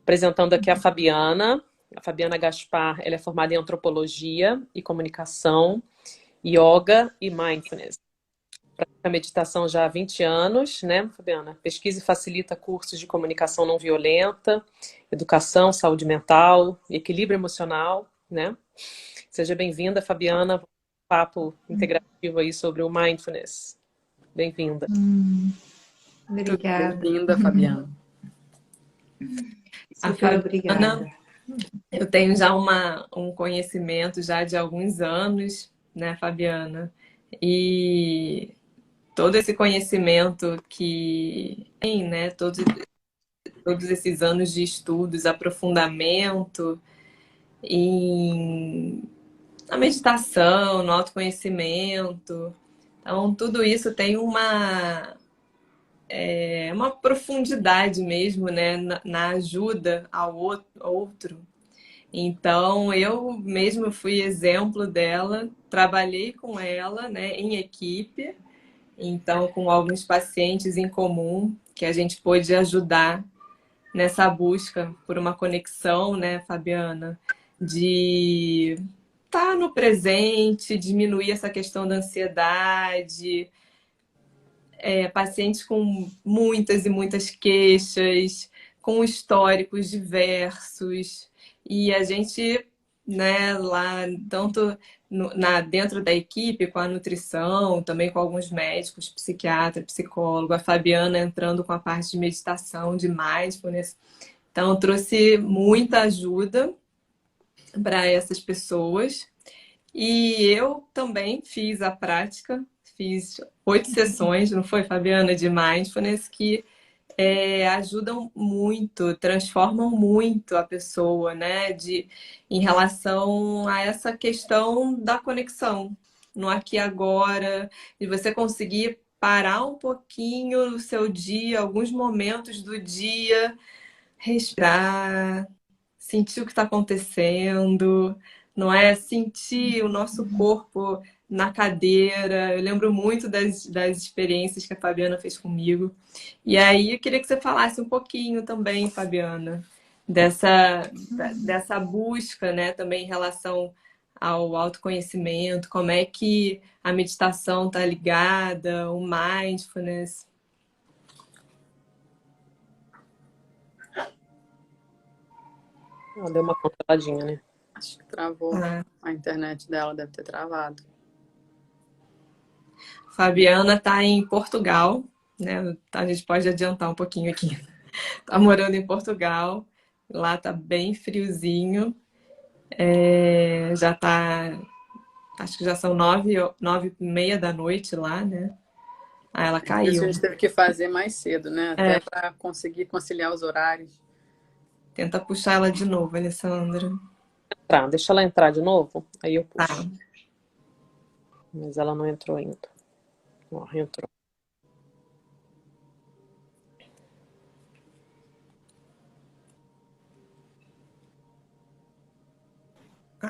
Apresentando aqui a Fabiana Gaspar, ela é formada em Antropologia e Comunicação, Yoga e Mindfulness. Pratica meditação já há 20 anos, né, Fabiana? Pesquisa e facilita cursos de comunicação não violenta, educação, saúde mental, equilíbrio emocional, né? Seja bem-vinda, Fabiana. Papo integrativo aí sobre o Mindfulness. Bem-vinda. Muito Obrigada. bem-vinda, Fabiana. A Fabiana, obrigada. eu tenho já um conhecimento já de alguns anos, né, Fabiana? E todo esse conhecimento que tem, né, todos esses anos de estudos, aprofundamento em na meditação, no autoconhecimento. Então, tudo isso tem uma profundidade mesmo, né, na ajuda ao outro. Então, eu mesmo fui exemplo dela, trabalhei com ela, né, em equipe, então, com alguns pacientes em comum, que a gente pôde ajudar nessa busca por uma conexão, né, Fabiana, de estar no presente, diminuir essa questão da ansiedade, pacientes com muitas e muitas queixas, com históricos diversos, e a gente, né, lá, tanto dentro da equipe, com a nutrição, também com alguns médicos, psiquiatra, psicólogo, a Fabiana entrando com a parte de meditação, de mindfulness. Então, trouxe muita ajuda para essas pessoas. E eu também fiz a prática, fiz 8 sessões, não foi, Fabiana, de mindfulness, que ajudam muito, transformam muito a pessoa, né? Em relação a essa questão da conexão, no aqui e agora, de você conseguir parar um pouquinho no seu dia, alguns momentos do dia, respirar, sentir o que está acontecendo, não é? Sentir o nosso corpo na cadeira. Eu lembro muito das experiências que a Fabiana fez comigo. E aí eu queria que você falasse um pouquinho também, Fabiana, dessa busca, né, também em relação ao autoconhecimento, como é que a meditação está ligada, o mindfulness. Ela deu uma controladinha, né? Acho que travou. A internet dela deve ter travado. Fabiana está em Portugal, né? A gente pode adiantar um pouquinho aqui. Está morando em Portugal, lá está bem friozinho. Já está, acho que já são 9h30 da noite lá, né? Aí ela Por isso a caiu. gente teve que fazer mais cedo, né? Até para conseguir conciliar os horários. Tenta puxar ela de novo, Alessandra. Tá, deixa ela entrar de novo, aí eu Tá. puxo. Mas ela não entrou ainda. Ó, entrou.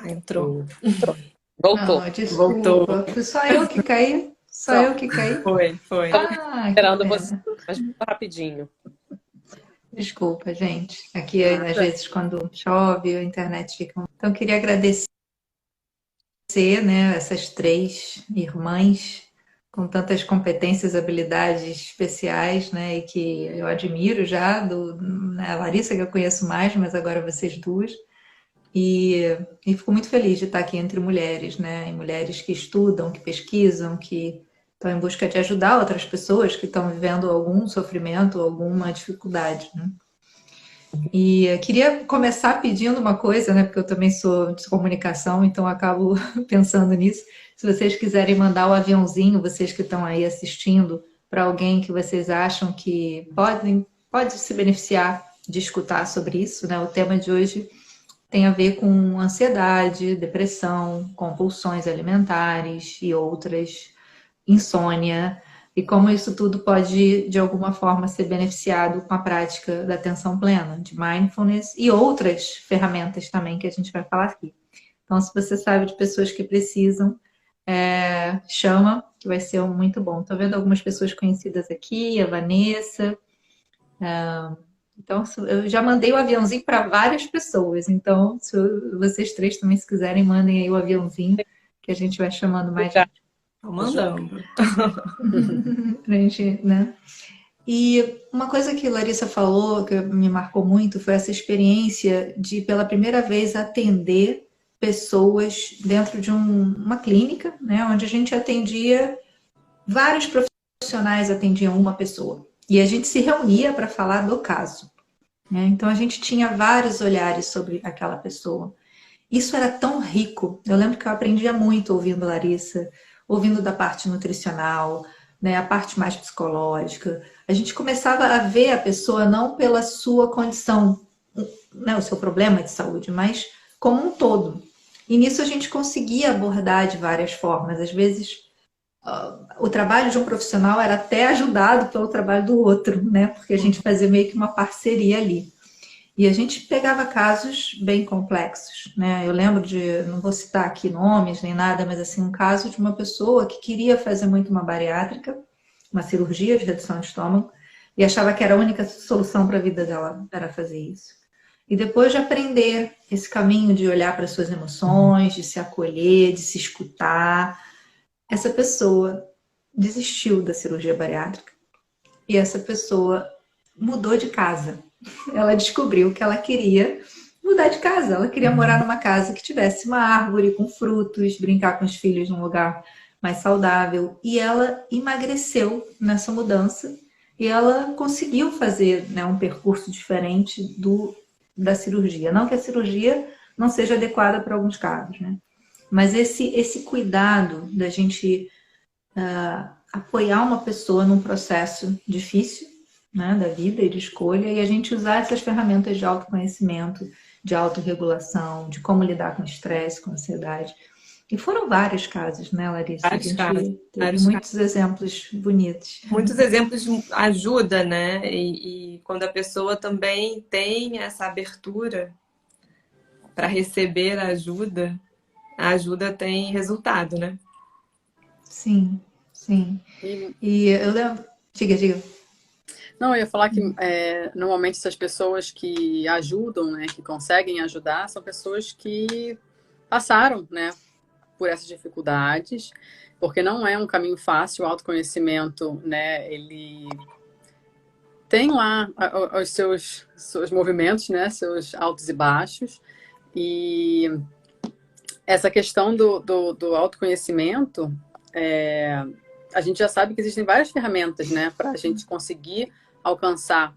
Entrou. Entrou. Voltou. Ah, Voltou. desculpa. Foi só eu que caí? Só eu que caí? Foi. Ah, que Esperando pena. você, mas rapidinho. Desculpa, gente. Aqui, às vezes, quando chove, a internet fica... Então, eu queria agradecer, né, essas 3 irmãs com tantas competências, habilidades especiais, né, e que eu admiro já, né, a Larissa, que eu conheço mais, mas agora vocês duas. E fico muito feliz de estar aqui entre mulheres, né, e mulheres que estudam, que pesquisam, que estão em busca de ajudar outras pessoas que estão vivendo algum sofrimento, alguma dificuldade, né? E eu queria começar pedindo uma coisa, né? Porque eu também sou de comunicação, então eu acabo pensando nisso. Se vocês quiserem mandar o aviãozinho, vocês que estão aí assistindo, para alguém que vocês acham que pode se beneficiar de escutar sobre isso, né? O tema de hoje tem a ver com ansiedade, depressão, compulsões alimentares e outras, insônia, e como isso tudo pode, de alguma forma, ser beneficiado com a prática da atenção plena, de mindfulness e outras ferramentas também que a gente vai falar aqui. Então, se você sabe de pessoas que precisam, chama, que vai ser muito bom. Estou vendo algumas pessoas conhecidas aqui, a Vanessa, Então, eu já mandei o aviãozinho para várias pessoas. Então, se vocês três também, se quiserem, mandem aí o aviãozinho, que a gente vai chamando mais Obrigada, gente. Tô João. mandando. Pra gente, né? E uma coisa que Larissa falou, que me marcou muito, foi essa experiência de, pela primeira vez, atender pessoas dentro de uma clínica, né? Onde a gente atendia, vários profissionais atendiam uma pessoa. E a gente se reunia para falar do caso, né? Então a gente tinha vários olhares sobre aquela pessoa. Isso era tão rico. Eu lembro que eu aprendia muito ouvindo Larissa, ouvindo da parte nutricional, né, a parte mais psicológica. A gente começava a ver a pessoa não pela sua condição, né, o seu problema de saúde, mas como um todo. E nisso a gente conseguia abordar de várias formas. Às vezes, o trabalho de um profissional era até ajudado pelo trabalho do outro, né? Porque a gente fazia meio que uma parceria ali. E a gente pegava casos bem complexos, né? Eu lembro de, não vou citar aqui nomes nem nada, mas assim, um caso de uma pessoa que queria fazer muito uma bariátrica, uma cirurgia de redução de estômago, e achava que era a única solução para a vida dela era fazer isso. E depois de aprender esse caminho de olhar para suas emoções, de se acolher, de se escutar, essa pessoa desistiu da cirurgia bariátrica e essa pessoa mudou de casa. Ela descobriu que ela queria mudar de casa. Ela queria morar numa casa que tivesse uma árvore com frutos, brincar com os filhos num lugar mais saudável. E ela emagreceu nessa mudança e ela conseguiu fazer, né, um percurso diferente da cirurgia. Não que a cirurgia não seja adequada para alguns casos, né? Mas esse cuidado da gente apoiar uma pessoa num processo difícil, né, da vida e de escolha, e a gente usar essas ferramentas de autoconhecimento, de autorregulação, de como lidar com estresse, com ansiedade. E foram vários casos, né, Larissa? A Vários gente casos, teve vários casos. muitos exemplos bonitos. Muitos exemplos ajuda, né? E quando a pessoa também tem essa abertura para receber a ajuda tem resultado, né? Sim, sim. E, E eu lembro. Diga. não, eu ia falar que normalmente essas pessoas que ajudam, né, que conseguem ajudar, são pessoas que passaram, né, por essas dificuldades, porque não é um caminho fácil. O autoconhecimento, né, ele tem lá os seus movimentos, né, seus altos e baixos, e essa questão do autoconhecimento, a gente já sabe que existem várias ferramentas, né, para a gente conseguir alcançar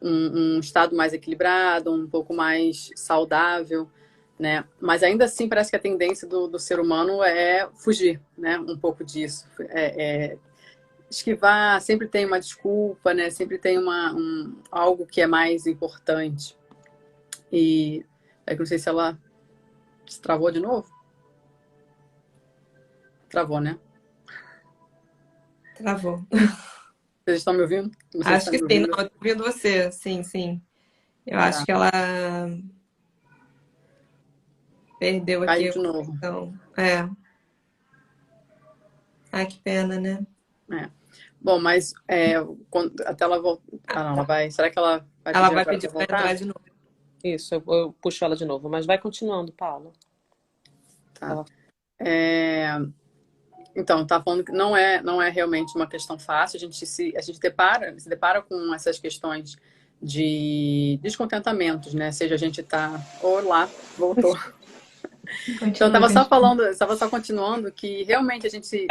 um estado mais equilibrado, um pouco mais saudável, né? Mas ainda assim parece que a tendência do ser humano é fugir, né? Um pouco disso. Esquivar, sempre tem uma desculpa, né? Sempre tem algo que é mais importante. E é que não sei se ela se travou de novo. Travou, né? Travou. Vocês estão me ouvindo? Vocês Acho estão que me sim, ouvindo? não, eu tô ouvindo você. Sim, sim. Eu acho Tá. que ela perdeu aqui Caiu a de novo. conexão. É. Ai, que pena, né? É. Bom, mas até ela voltar. Ah, não, ela vai. Será que ela vai Ela pedir vai agora pedir para para entrar voltar? de novo. Isso, eu puxo ela de novo, mas vai continuando, Paula. Tá. Então, tá falando que não é realmente uma questão fácil. A gente se depara com essas questões de descontentamentos, né? Seja a gente tá. Olá, voltou. Então, Continua, gente. estava só continuando que realmente a gente.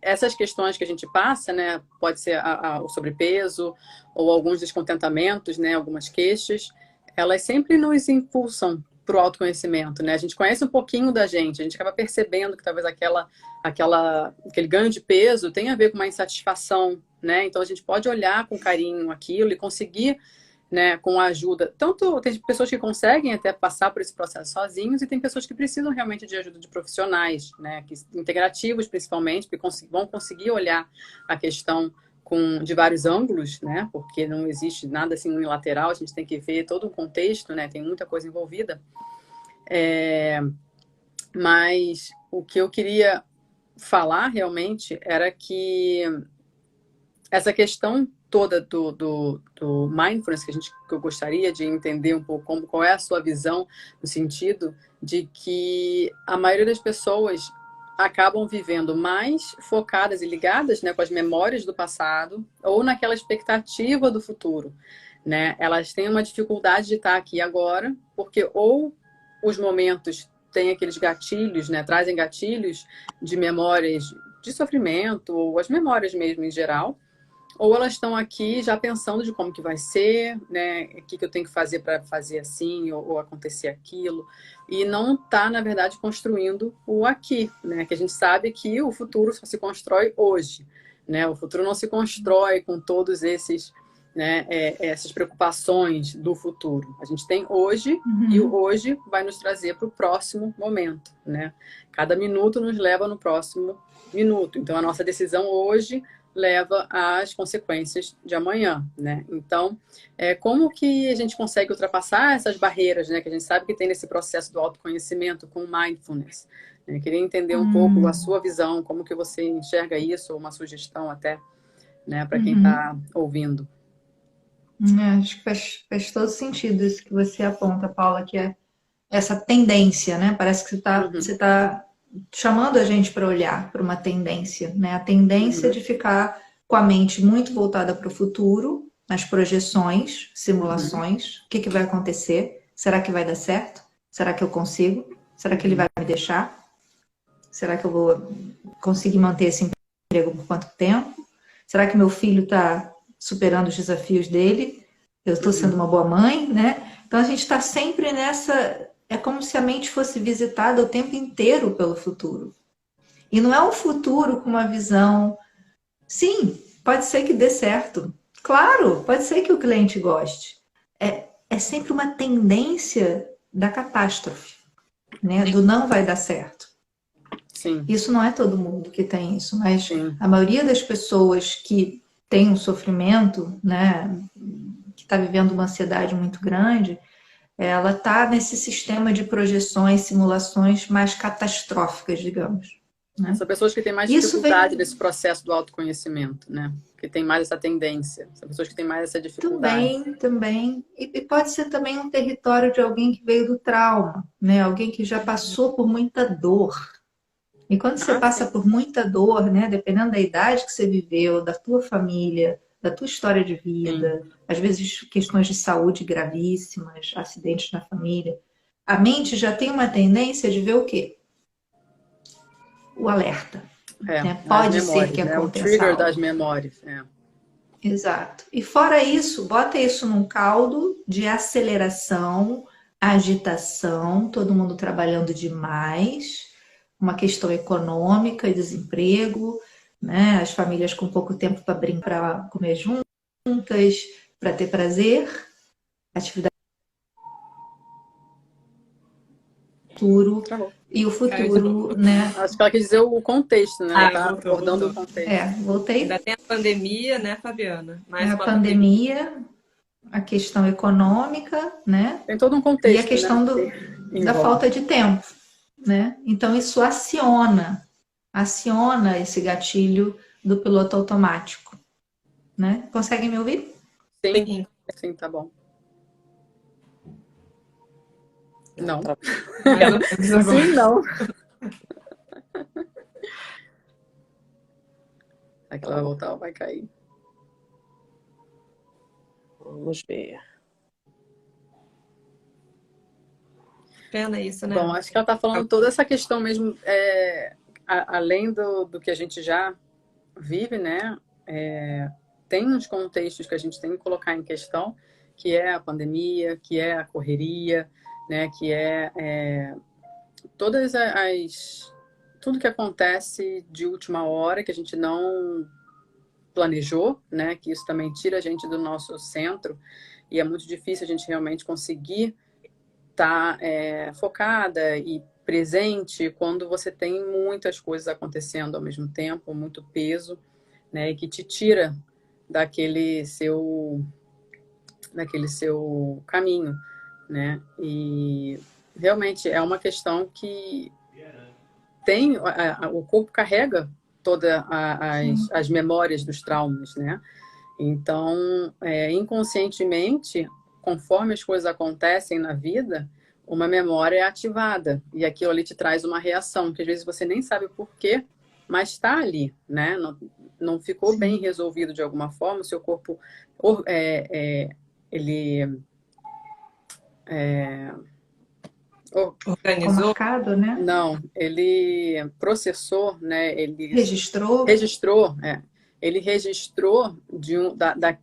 Essas questões que a gente passa, né? Pode ser o sobrepeso ou alguns descontentamentos, né? Algumas queixas, elas sempre nos impulsam para o autoconhecimento, né? A gente conhece um pouquinho da gente, a gente acaba percebendo que talvez aquele ganho de peso tem a ver com uma insatisfação, né? Então a gente pode olhar com carinho aquilo e conseguir, né, com a ajuda. Tanto tem pessoas que conseguem até passar por esse processo sozinhos e tem pessoas que precisam realmente de ajuda de profissionais, né, integrativos principalmente, que vão conseguir olhar a questão de vários ângulos, né, porque não existe nada assim unilateral, a gente tem que ver todo o contexto, né, tem muita coisa envolvida. Mas o que eu queria falar realmente era que essa questão toda do mindfulness que eu gostaria de entender um pouco qual é a sua visão, no sentido de que a maioria das pessoas acabam vivendo mais focadas e ligadas, né, com as memórias do passado ou naquela expectativa do futuro, né? Elas têm uma dificuldade de estar aqui agora, porque ou os momentos têm aqueles gatilhos, né, trazem gatilhos de memórias de sofrimento, ou as memórias mesmo em geral, ou elas estão aqui já pensando de como que vai ser, né, o que eu tenho que fazer para fazer assim, ou acontecer aquilo, e não está, na verdade, construindo o aqui, né, que a gente sabe que o futuro só se constrói hoje, né, o futuro não se constrói com todos esses, né, essas preocupações do futuro. A gente tem hoje, e o hoje vai nos trazer para o próximo momento, né, cada minuto nos leva no próximo minuto, então a nossa decisão hoje leva às consequências de amanhã, né? Então, como que a gente consegue ultrapassar essas barreiras, né? Que a gente sabe que tem nesse processo do autoconhecimento com mindfulness, né? Queria entender um pouco a sua visão, como que você enxerga isso, ou uma sugestão até, né? Para quem está ouvindo. Acho que faz todo sentido isso que você aponta, Paula, que é essa tendência, né? Parece que você tá chamando a gente para olhar para uma tendência, né? A tendência de ficar com a mente muito voltada para o futuro, nas projeções, simulações. O que vai acontecer? Será que vai dar certo? Será que eu consigo? Será que ele vai me deixar? Será que eu vou conseguir manter esse emprego por quanto tempo? Será que meu filho está superando os desafios dele? Eu estou sendo uma boa mãe, né? Então a gente está sempre nessa... É como se a mente fosse visitada o tempo inteiro pelo futuro. E não é um futuro com uma visão... Sim, pode ser que dê certo. Claro, pode ser que o cliente goste. É sempre uma tendência da catástrofe, né? Do não vai dar certo. Sim. Isso não é todo mundo que tem isso, mas Sim. a maioria das pessoas que tem um sofrimento, né? Que está vivendo uma ansiedade muito grande... ela está nesse sistema de projeções, simulações mais catastróficas, digamos. Né? São pessoas que têm mais dificuldade nesse processo do autoconhecimento, né? Que tem mais essa tendência. São pessoas que têm mais essa dificuldade. Também. E pode ser também um território de alguém que veio do trauma, né? Alguém que já passou por muita dor. E quando você passa por muita dor, né? Dependendo da idade que você viveu, da tua família, da tua história de vida, às vezes questões de saúde gravíssimas, acidentes na família, a mente já tem uma tendência de ver o quê? O alerta. Né? Pode ser que aconteça o trigger algo. das memórias. Exato. E fora isso, bota isso num caldo de aceleração, agitação, todo mundo trabalhando demais, uma questão econômica, desemprego, né? As famílias com pouco tempo para brincar, para comer juntas, para ter prazer, atividade futuro e o futuro, né? Acho que ela quis dizer o contexto, né? Ela tá abordando o contexto. Voltei. Ainda tem a pandemia, né, Fabiana? A pandemia, a questão econômica, né? Tem todo um contexto. E a questão da falta de tempo, né? Então isso aciona esse gatilho do piloto automático, né? Conseguem me ouvir? Sim, tá bom. Não. Sim, não. Aqui ela vai voltar ou vai cair? Vamos ver. Pena isso, né? Bom, acho que ela está falando toda essa questão mesmo, além do que a gente já vive, né? Tem uns contextos que a gente tem que colocar em questão, que é a pandemia, que é a correria, né? Que tudo que acontece de última hora, que a gente não planejou, né? Que isso também tira a gente do nosso centro, e é muito difícil a gente realmente conseguir estar focada e presente quando você tem muitas coisas acontecendo ao mesmo tempo, muito peso, né? E que te tira daquele seu caminho, né? E realmente é uma questão que o corpo carrega todas as memórias dos traumas, né? Então, inconscientemente, conforme as coisas acontecem na vida, uma memória é ativada e aquilo ali te traz uma reação, que às vezes você nem sabe o porquê, mas está ali, né? Não ficou bem Sim. resolvido de alguma forma, o seu corpo, ele... Ficou Organizou? marcado, né? Não, ele processou, né? Ele Registrou. registrou, ele registrou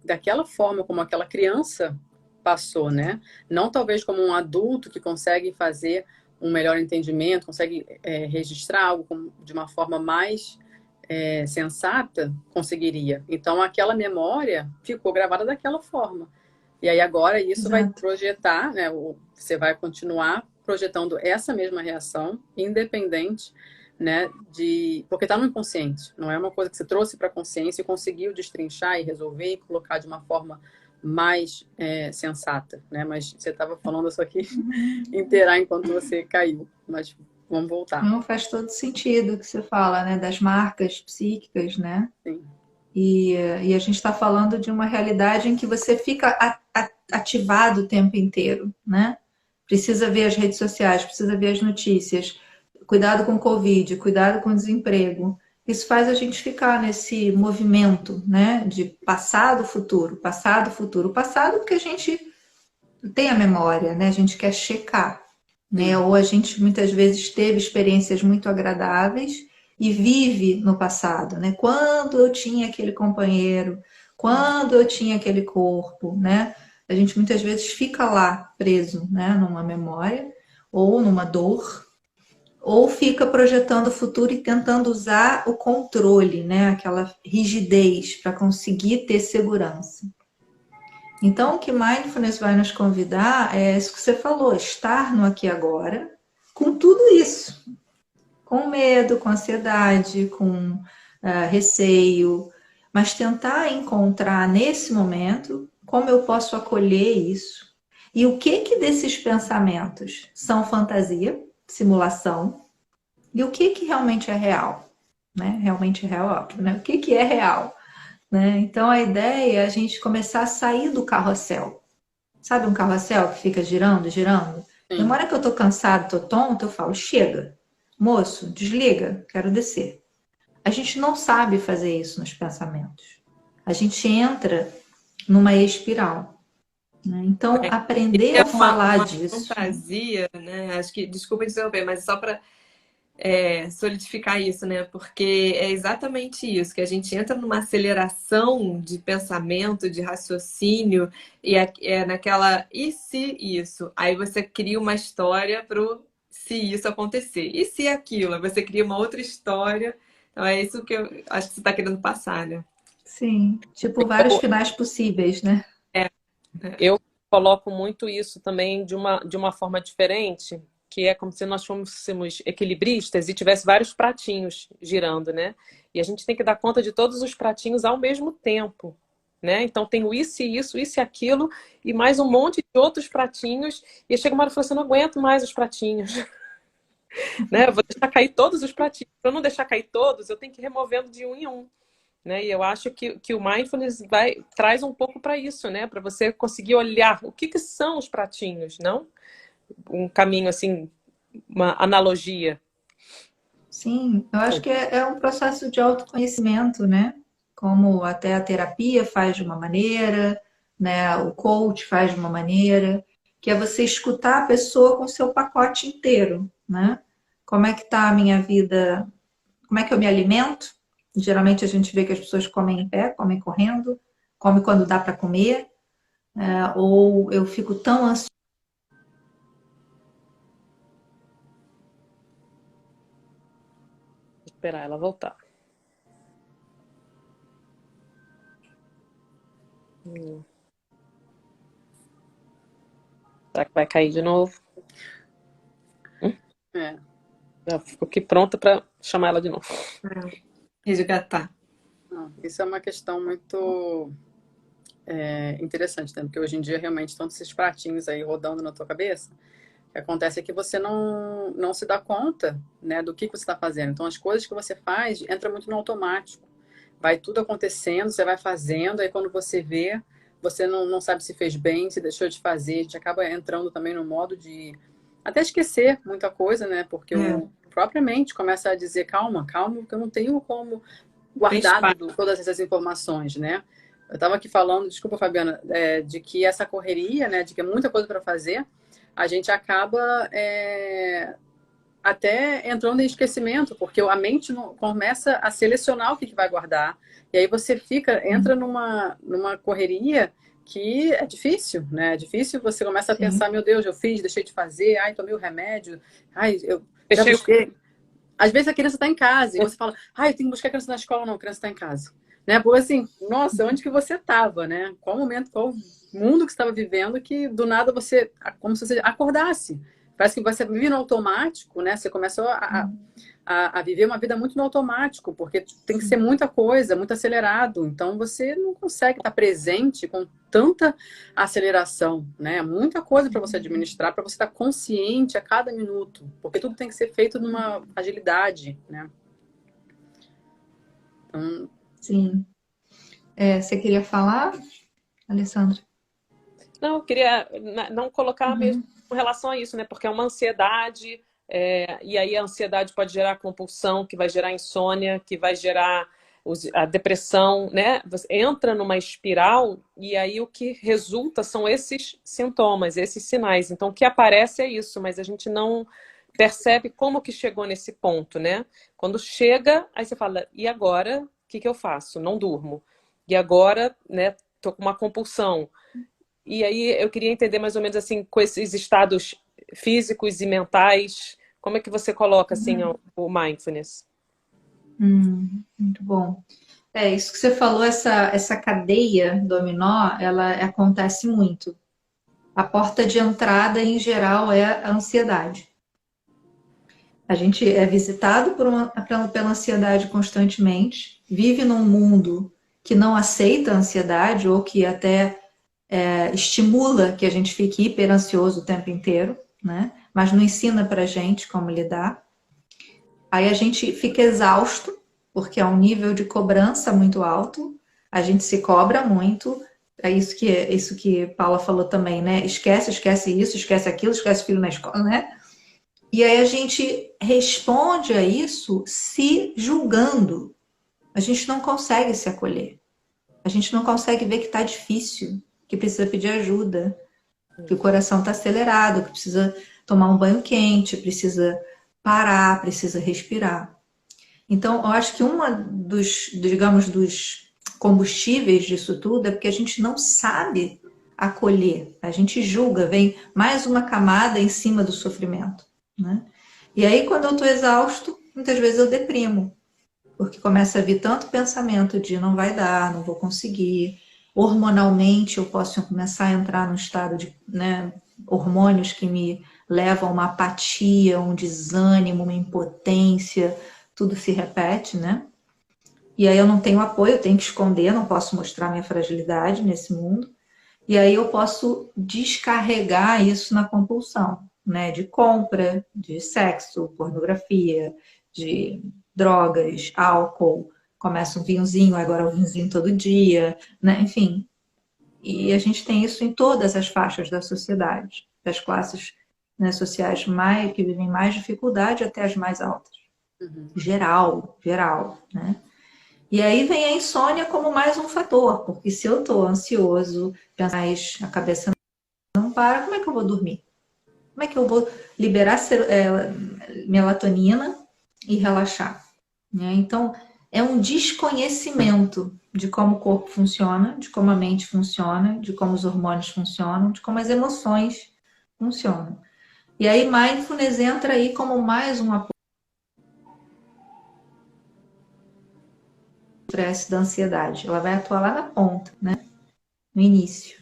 daquela forma como aquela criança passou, né? Não talvez como um adulto que consegue fazer um melhor entendimento, consegue registrar algo de uma forma mais sensata, conseguiria. Então aquela memória ficou gravada daquela forma. E aí agora isso vai Exato. projetar, né? Você vai continuar projetando essa mesma reação, independente, né? Porque está no inconsciente. Não é uma coisa que você trouxe para a consciência e conseguiu destrinchar e resolver e colocar de uma forma mais sensata, né? Mas você estava falando, eu só aqui inteirar enquanto você caiu. Mas vamos voltar. Não faz todo sentido o que você fala, né? Das marcas psíquicas, né? Sim. E a gente está falando de uma realidade em que você fica ativado o tempo inteiro, né? Precisa ver as redes sociais, precisa ver as notícias, cuidado com o Covid, cuidado com o desemprego. Isso faz a gente ficar nesse movimento, né? De passado, futuro, passado, futuro. Passado porque a gente tem a memória, né? A gente quer checar, né? Ou a gente muitas vezes teve experiências muito agradáveis e vive no passado, né? Quando eu tinha aquele companheiro, quando eu tinha aquele corpo, né? A gente muitas vezes fica lá preso, né? Numa memória ou numa dor, ou fica projetando o futuro e tentando usar o controle, né? Aquela rigidez para conseguir ter segurança. Então, o que Mindfulness vai nos convidar é isso que você falou, estar no aqui e agora, com tudo isso, com medo, com ansiedade, com receio, mas tentar encontrar nesse momento como eu posso acolher isso e o que desses pensamentos são fantasia, simulação, e o que realmente é real, né? Realmente é real, óbvio, né? O que é real? Né? Então a ideia é a gente começar a sair do carrossel. Sabe um carrossel que fica girando, girando? Tem uma Sim. hora que eu tô cansado, tô tonto, eu falo, chega, moço, desliga, quero descer. A gente não sabe fazer isso nos pensamentos. A gente entra numa espiral. Né? Então, aprender É a falar uma disso. fantasia, né? Acho que, desculpa interromper, mas só para solidificar isso, né? Porque é exatamente isso, que a gente entra numa aceleração de pensamento, de raciocínio, e é naquela e se isso? Aí você cria uma história pro se isso acontecer. E se aquilo? Aí você cria uma outra história. Então é isso que eu acho que você está querendo passar, né? Sim, tipo vários finais possíveis, né? É. Eu coloco muito isso também de uma forma diferente, que é como se nós fôssemos equilibristas e tivesse vários pratinhos girando, né? E a gente tem que dar conta de todos os pratinhos ao mesmo tempo, né? Então tem o isso e aquilo, e mais um monte de outros pratinhos, e aí chega uma hora e fala assim, eu não aguento mais os pratinhos, né? Eu vou deixar cair todos os pratinhos. Para eu não deixar cair todos, eu tenho que ir removendo de um em um. Né? E eu acho que o mindfulness traz um pouco para isso, né? Para você conseguir olhar o que são os pratinhos, não? Um caminho assim, uma analogia. Sim, eu acho que é um processo de autoconhecimento, né? Como até a terapia faz de uma maneira, né? O coach faz de uma maneira, que é você escutar a pessoa com o seu pacote inteiro, né? Como é que tá a minha vida? Como é que eu me alimento? Geralmente a gente vê que as pessoas comem em pé, comem correndo, comem quando dá para comer, ou eu fico tão ansiosa. Esperar ela voltar. Será que vai cair de novo? É. Já fico aqui pronta para chamar ela de novo. Resgatar. Não, isso é uma questão muito interessante, né? Porque hoje em dia realmente estão esses pratinhos aí rodando na tua cabeça. O que acontece é que você não se dá conta, né, do que você está fazendo. Então, as coisas que você faz entra muito no automático. vai tudo acontecendo, você vai fazendo, aí quando você vê, você não sabe se fez bem, se deixou de fazer, a gente acaba entrando também no modo de até esquecer muita coisa, né? Porque o propriamente começa a dizer, calma, calma, porque eu não tenho como Tem guardar espaço. todas essas informações, né? Eu estava aqui falando, desculpa, Fabiana, de que essa correria, né, de que é muita coisa para fazer, a gente acaba até entrando em esquecimento, porque a mente começa a selecionar o que vai guardar, e aí você entra numa correria que é difícil, né? É difícil, você começa a Sim. pensar, meu Deus, eu fiz, deixei de fazer, ai, tomei o remédio, ai, eu já Fechei o... busquei. Às vezes a criança está em casa e você fala, ai, eu tenho que buscar a criança na escola, não, a criança está em casa. Né? Porque assim, nossa, onde que você estava, né? Qual momento, qual mundo que você estava vivendo que do nada você, como se você acordasse. Parece que você vive no automático, né? Você começou a viver uma vida muito no automático, porque tem que ser muita coisa, muito acelerado. Então você não consegue estar presente com tanta aceleração, né? Muita coisa para você administrar, para você estar consciente a cada minuto, porque tudo tem que ser feito numa agilidade, né? Então, Sim. Você queria falar, Alessandra? Não, eu queria não colocar mesmo com relação a isso, né? Porque é uma ansiedade, e aí a ansiedade pode gerar compulsão, que vai gerar insônia, que vai gerar a depressão, né? Você entra numa espiral e aí o que resulta são esses sintomas, esses sinais. Então, o que aparece é isso, mas a gente não percebe como que chegou nesse ponto, né? Quando chega, aí você fala, e agora? O que eu faço? Não durmo. E agora, né? Tô com uma compulsão. E aí eu queria entender mais ou menos assim, com esses estados físicos e mentais, como é que você coloca assim o mindfulness? Muito bom. Isso que você falou, essa cadeia dominó, ela acontece muito. A porta de entrada, em geral, é a ansiedade. A gente é visitado pela ansiedade constantemente, vive num mundo que não aceita a ansiedade ou que até estimula que a gente fique hiper ansioso o tempo inteiro, né? Mas não ensina pra gente como lidar. Aí a gente fica exausto, porque é um nível de cobrança muito alto, a gente se cobra muito, é isso que Paula falou também, né? Esquece isso, esquece aquilo, esquece o filho na escola, né? E aí a gente responde a isso se julgando. A gente não consegue se acolher. A gente não consegue ver que está difícil, que precisa pedir ajuda, que o coração está acelerado, que precisa tomar um banho quente, precisa parar, precisa respirar. Então, eu acho que digamos, dos combustíveis disso tudo é porque a gente não sabe acolher. A gente julga, vem mais uma camada em cima do sofrimento, né? E aí, quando eu estou exausto, muitas vezes eu deprimo, porque começa a vir tanto pensamento de não vai dar, não vou conseguir. Hormonalmente, eu posso começar a entrar num estado de, né, hormônios que me levam a uma apatia, um desânimo, uma impotência, tudo se repete, né? E aí eu não tenho apoio, eu tenho que esconder, não posso mostrar minha fragilidade nesse mundo. E aí eu posso descarregar isso na compulsão, né? De compra, de sexo, pornografia, de drogas, álcool. Começa um vinhozinho, agora um vinhozinho todo dia, né? Enfim. E a gente tem isso em todas as faixas da sociedade, das classes, né, sociais que vivem mais dificuldade até as mais altas. Geral, né? E aí vem a insônia como mais um fator, porque se eu estou ansioso, mais a cabeça não para, como é que eu vou dormir? Como é que eu vou liberar melatonina e relaxar? Né? Então, é um desconhecimento de como o corpo funciona, de como a mente funciona, de como os hormônios funcionam, de como as emoções funcionam. E aí, mindfulness entra aí como mais um apoio estresse da ansiedade. Ela vai atuar lá na ponta, né? No início.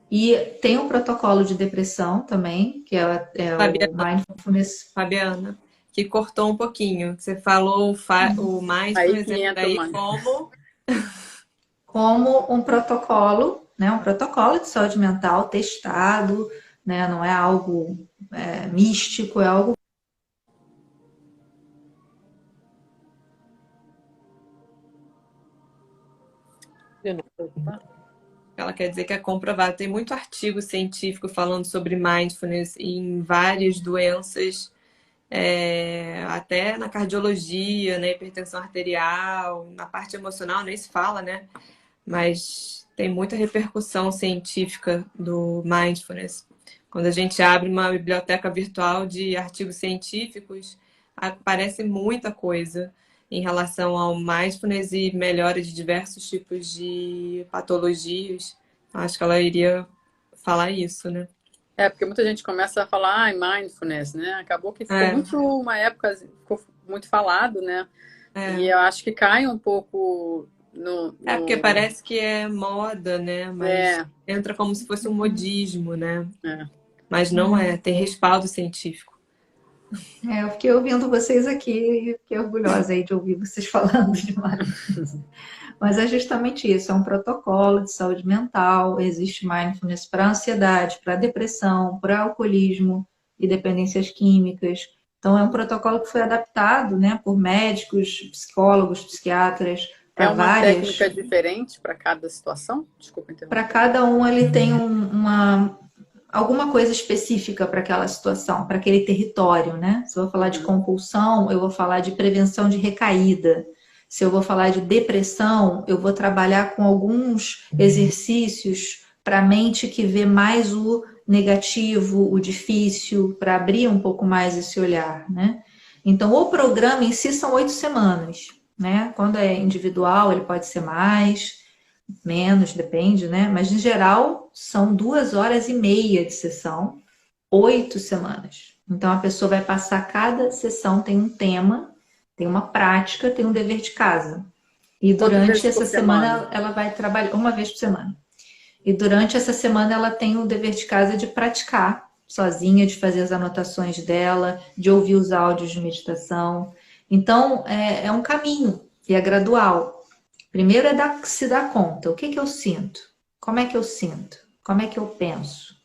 E tem um protocolo de depressão também, que é o mindfulness. Fabiana, que cortou um pouquinho. Você falou o aí mindfulness que entra o daí mindfulness. Como um protocolo, né? Um protocolo de saúde mental testado, né? Não é algo místico, é algo Ela quer dizer que é comprovado. Tem muito artigo científico falando sobre mindfulness em várias doenças, até na cardiologia, na hipertensão arterial, na parte emocional, nem se fala, né? Mas tem muita repercussão científica do mindfulness. Quando a gente abre uma biblioteca virtual de artigos científicos, aparece muita coisa em relação ao mindfulness e melhora de diversos tipos de patologias. Acho que ela iria falar isso, né? Porque muita gente começa a falar, mindfulness, né? Acabou que ficou uma época, ficou muito falado, né? E eu acho que cai um pouco no... porque parece que é moda, né? Mas entra como se fosse um modismo, né? Mas não tem respaldo científico. Eu fiquei ouvindo vocês aqui e fiquei orgulhosa aí de ouvir vocês falando demais. Mas é justamente isso, é um protocolo de saúde mental, existe mindfulness para ansiedade, para depressão, para alcoolismo e dependências químicas. Então é um protocolo que foi adaptado, né, por médicos, psicólogos, psiquiatras, para várias... É uma técnica diferente para cada situação? Desculpa interromper. Para cada um ele tem alguma coisa específica para aquela situação, para aquele território, né? Se eu vou falar de compulsão, eu vou falar de prevenção de recaída. Se eu vou falar de depressão, eu vou trabalhar com alguns exercícios para a mente que vê mais o negativo, o difícil, para abrir um pouco mais esse olhar, né? Então, o programa em si são 8 semanas, né? Quando é individual, ele pode ser mais, menos, depende, né? Mas, em geral, são 2h30 de sessão, 8 semanas. Então, a pessoa vai passar, cada sessão tem um tema, tem uma prática, tem um dever de casa. E durante essa semana, ela vai trabalhar uma vez por semana. E durante essa semana, ela tem o dever de casa de praticar sozinha, de fazer as anotações dela, de ouvir os áudios de meditação. Então, é um caminho e é gradual. Primeiro é se dar conta. O que eu sinto? Como é que eu sinto? Como é que eu penso?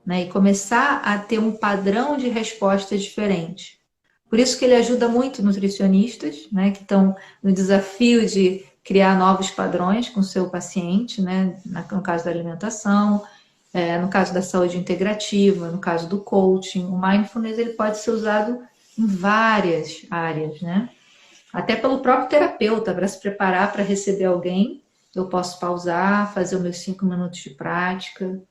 Né? E começar a ter um padrão de resposta diferente. Por isso que ele ajuda muito nutricionistas, né, que estão no desafio de criar novos padrões com o seu paciente, né, no caso da alimentação, no caso da saúde integrativa, no caso do coaching. O mindfulness ele pode ser usado em várias áreas, né? Até pelo próprio terapeuta, para se preparar para receber alguém, eu posso pausar, fazer os meus 5 minutos de prática.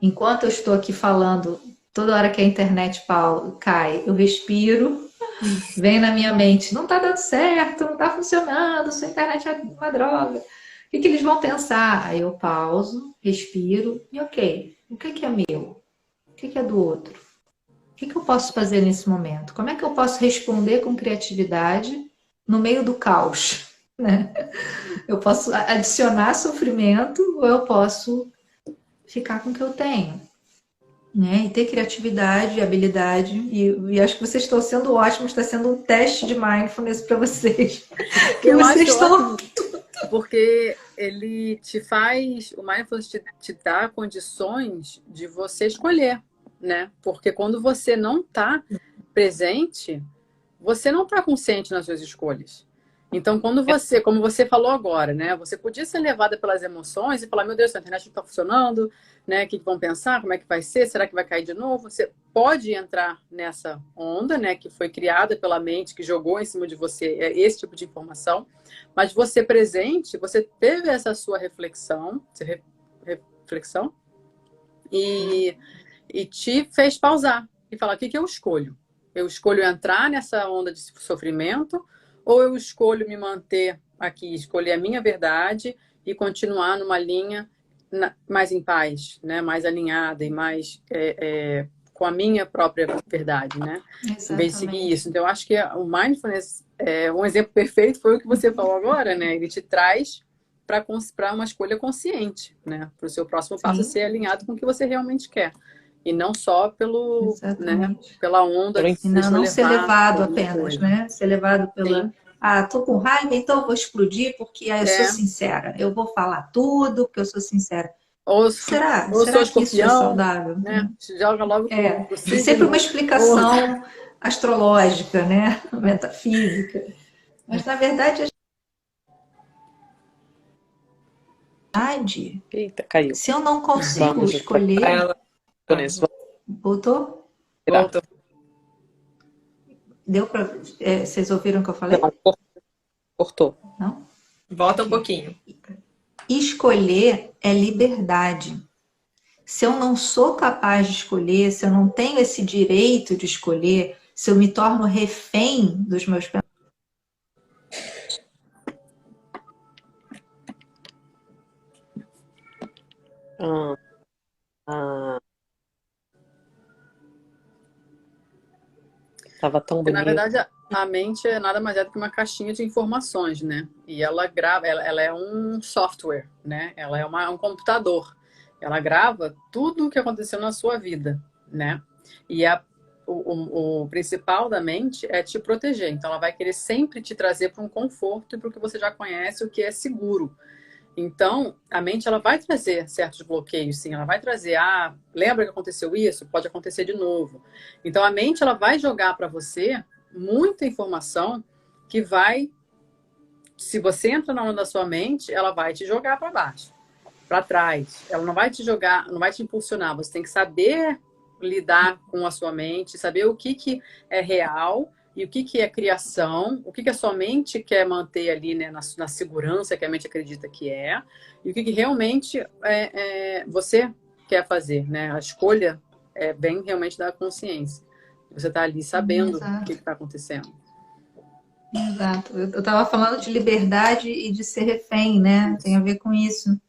Enquanto eu estou aqui falando, toda hora que a internet cai, eu respiro, vem na minha mente, não está dando certo, não está funcionando, sua internet é uma droga. O que eles vão pensar? Aí eu pauso, respiro e ok, o que é meu? O que é do outro? O que eu posso fazer nesse momento? Como é que eu posso responder com criatividade no meio do caos? Né? Eu posso adicionar sofrimento ou eu posso ficar com o que eu tenho? Né? E ter criatividade e habilidade. E acho que vocês estão sendo ótimos, está sendo um teste de mindfulness para vocês. Que eu vocês estão... Porque ele te faz, o mindfulness te dá condições de você escolher, né? Porque quando você não está presente, você não está consciente nas suas escolhas. Então, quando você, como você falou agora, né? Você podia ser levada pelas emoções e falar, meu Deus, a internet não está funcionando, né? O que vão pensar? Como é que vai ser? Será que vai cair de novo? Você pode entrar nessa onda, né? Que foi criada pela mente, que jogou em cima de você esse tipo de informação. Mas você presente, você teve essa sua reflexão, e te fez pausar e falar, o que eu escolho? Eu escolho entrar nessa onda de sofrimento ou eu escolho me manter aqui, escolher a minha verdade e continuar numa linha mais em paz, né? Mais alinhada e mais com a minha própria verdade, né? Exatamente. Em vez de seguir isso. Então, eu acho que o mindfulness, um exemplo perfeito foi o que você falou agora, né? Ele te traz para uma escolha consciente, né? Para o seu próximo passo ser alinhado com o que você realmente quer. E não só pela onda. Não ser levado apenas, né? Ser levado pela... tô com raiva, então eu vou explodir porque eu sou sincera. Eu vou falar tudo porque eu sou sincera. Será que isso é saudável? Né? Joga logo Tem sempre uma explicação astrológica, né? Metafísica. Mas, na verdade, Eita, caiu. se eu não consigo Vamos escolher... Ela Voltou? volta. Deu para... vocês ouviram o que eu falei? Não, cortou. Não? Volta um pouquinho. Escolher é liberdade. Se eu não sou capaz de escolher, se eu não tenho esse direito de escolher, se eu me torno refém dos meus pensamentos. Tava tão Porque, na bonito. verdade, a mente é nada mais é do que uma caixinha de informações, né? E ela grava, ela é um software, né? Ela é um computador. Ela grava tudo o que aconteceu na sua vida, né? E o principal da mente é te proteger. Então, ela vai querer sempre te trazer para um conforto e para o que você já conhece, o que é seguro. Então, a mente ela vai trazer certos bloqueios, sim. Ela vai trazer, lembra que aconteceu isso? Pode acontecer de novo. Então, a mente ela vai jogar para você muita informação que vai, se você entra na onda da sua mente, ela vai te jogar para baixo, para trás. Ela não vai te jogar, não vai te impulsionar. Você tem que saber lidar com a sua mente, saber o que é real e o que é criação, o que a sua mente quer manter ali, né, na segurança que a mente acredita que é, e o que realmente você quer fazer, né? A escolha vem realmente da consciência. Você está ali sabendo o que está acontecendo. Exato. Eu estava falando de liberdade e de ser refém, né? Tem a ver com isso.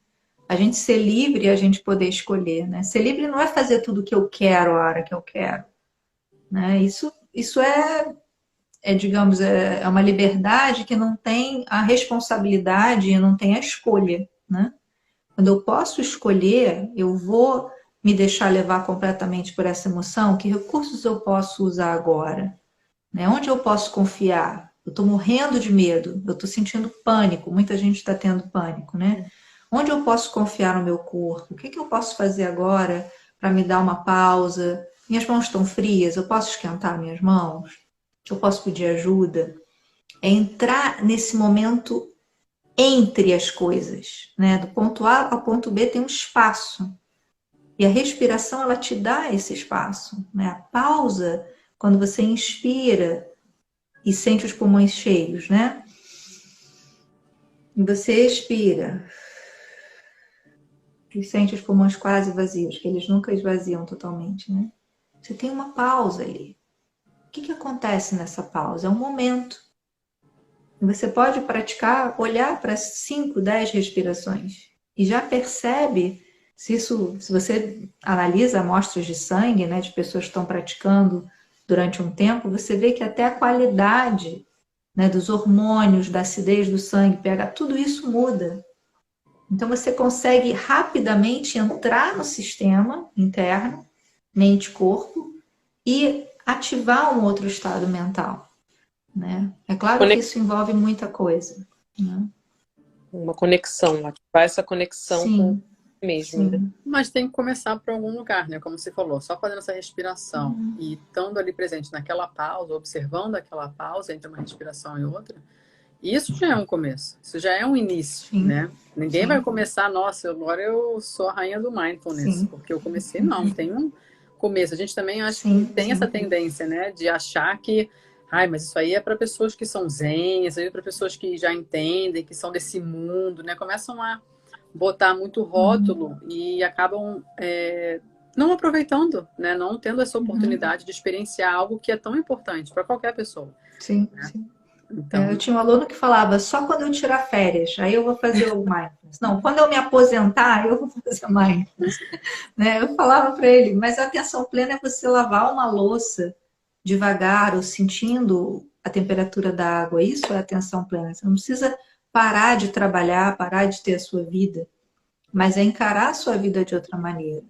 A gente ser livre e a gente poder escolher, né? Ser livre não é fazer tudo o que eu quero a hora que eu quero, né? Isso digamos, é uma liberdade que não tem a responsabilidade e não tem a escolha, né? Quando eu posso escolher, eu vou me deixar levar completamente por essa emoção, que recursos eu posso usar agora? Né? Onde eu posso confiar? Eu estou morrendo de medo, eu estou sentindo pânico, muita gente está tendo pânico, né? Onde eu posso confiar no meu corpo? O que eu posso fazer agora para me dar uma pausa? Minhas mãos estão frias, eu posso esquentar minhas mãos? Eu posso pedir ajuda? É entrar nesse momento entre as coisas, né? Do ponto A ao ponto B tem um espaço. E a respiração, ela te dá esse espaço, né? A pausa, quando você inspira e sente os pulmões cheios, né? E você expira e sente os pulmões quase vazios, que eles nunca esvaziam totalmente, né? Você tem uma pausa ali. O que acontece nessa pausa? É um momento. E você pode praticar, olhar para 5, 10 respirações e já percebe se você analisa amostras de sangue, né, de pessoas que estão praticando durante um tempo, você vê que até a qualidade, né, dos hormônios, da acidez do sangue, pH, tudo isso muda. Então você consegue rapidamente entrar no sistema interno, mente-corpo, e ativar um outro estado mental, né? É claro que isso envolve muita coisa, né? Uma conexão, ativar essa conexão com si mesmo. Né? Mas tem que começar por algum lugar, né? Como você falou, só fazendo essa respiração e estando ali presente naquela pausa, observando aquela pausa entre uma respiração e outra, isso já é um começo, isso já é um início, né? Ninguém vai começar, nossa, agora eu sou a rainha do mindfulness, porque eu comecei, não, tem um começo. A gente também acha que tem essa tendência, né, de achar que, mas isso aí é para pessoas que são zen, isso aí é para pessoas que já entendem, que são desse mundo, né? Começam a botar muito rótulo e acabam não aproveitando, né? Não tendo essa oportunidade de experienciar algo que é tão importante para qualquer pessoa. Sim, né? sim. Então... Eu tinha um aluno que falava, só quando eu tirar férias, aí eu vou fazer o mindfulness. Não, quando eu me aposentar, eu vou fazer mindfulness. Né? Eu falava para ele, mas a atenção plena é você lavar uma louça devagar ou sentindo a temperatura da água. Isso é atenção plena. Você não precisa parar de trabalhar, parar de ter a sua vida, mas é encarar a sua vida de outra maneira.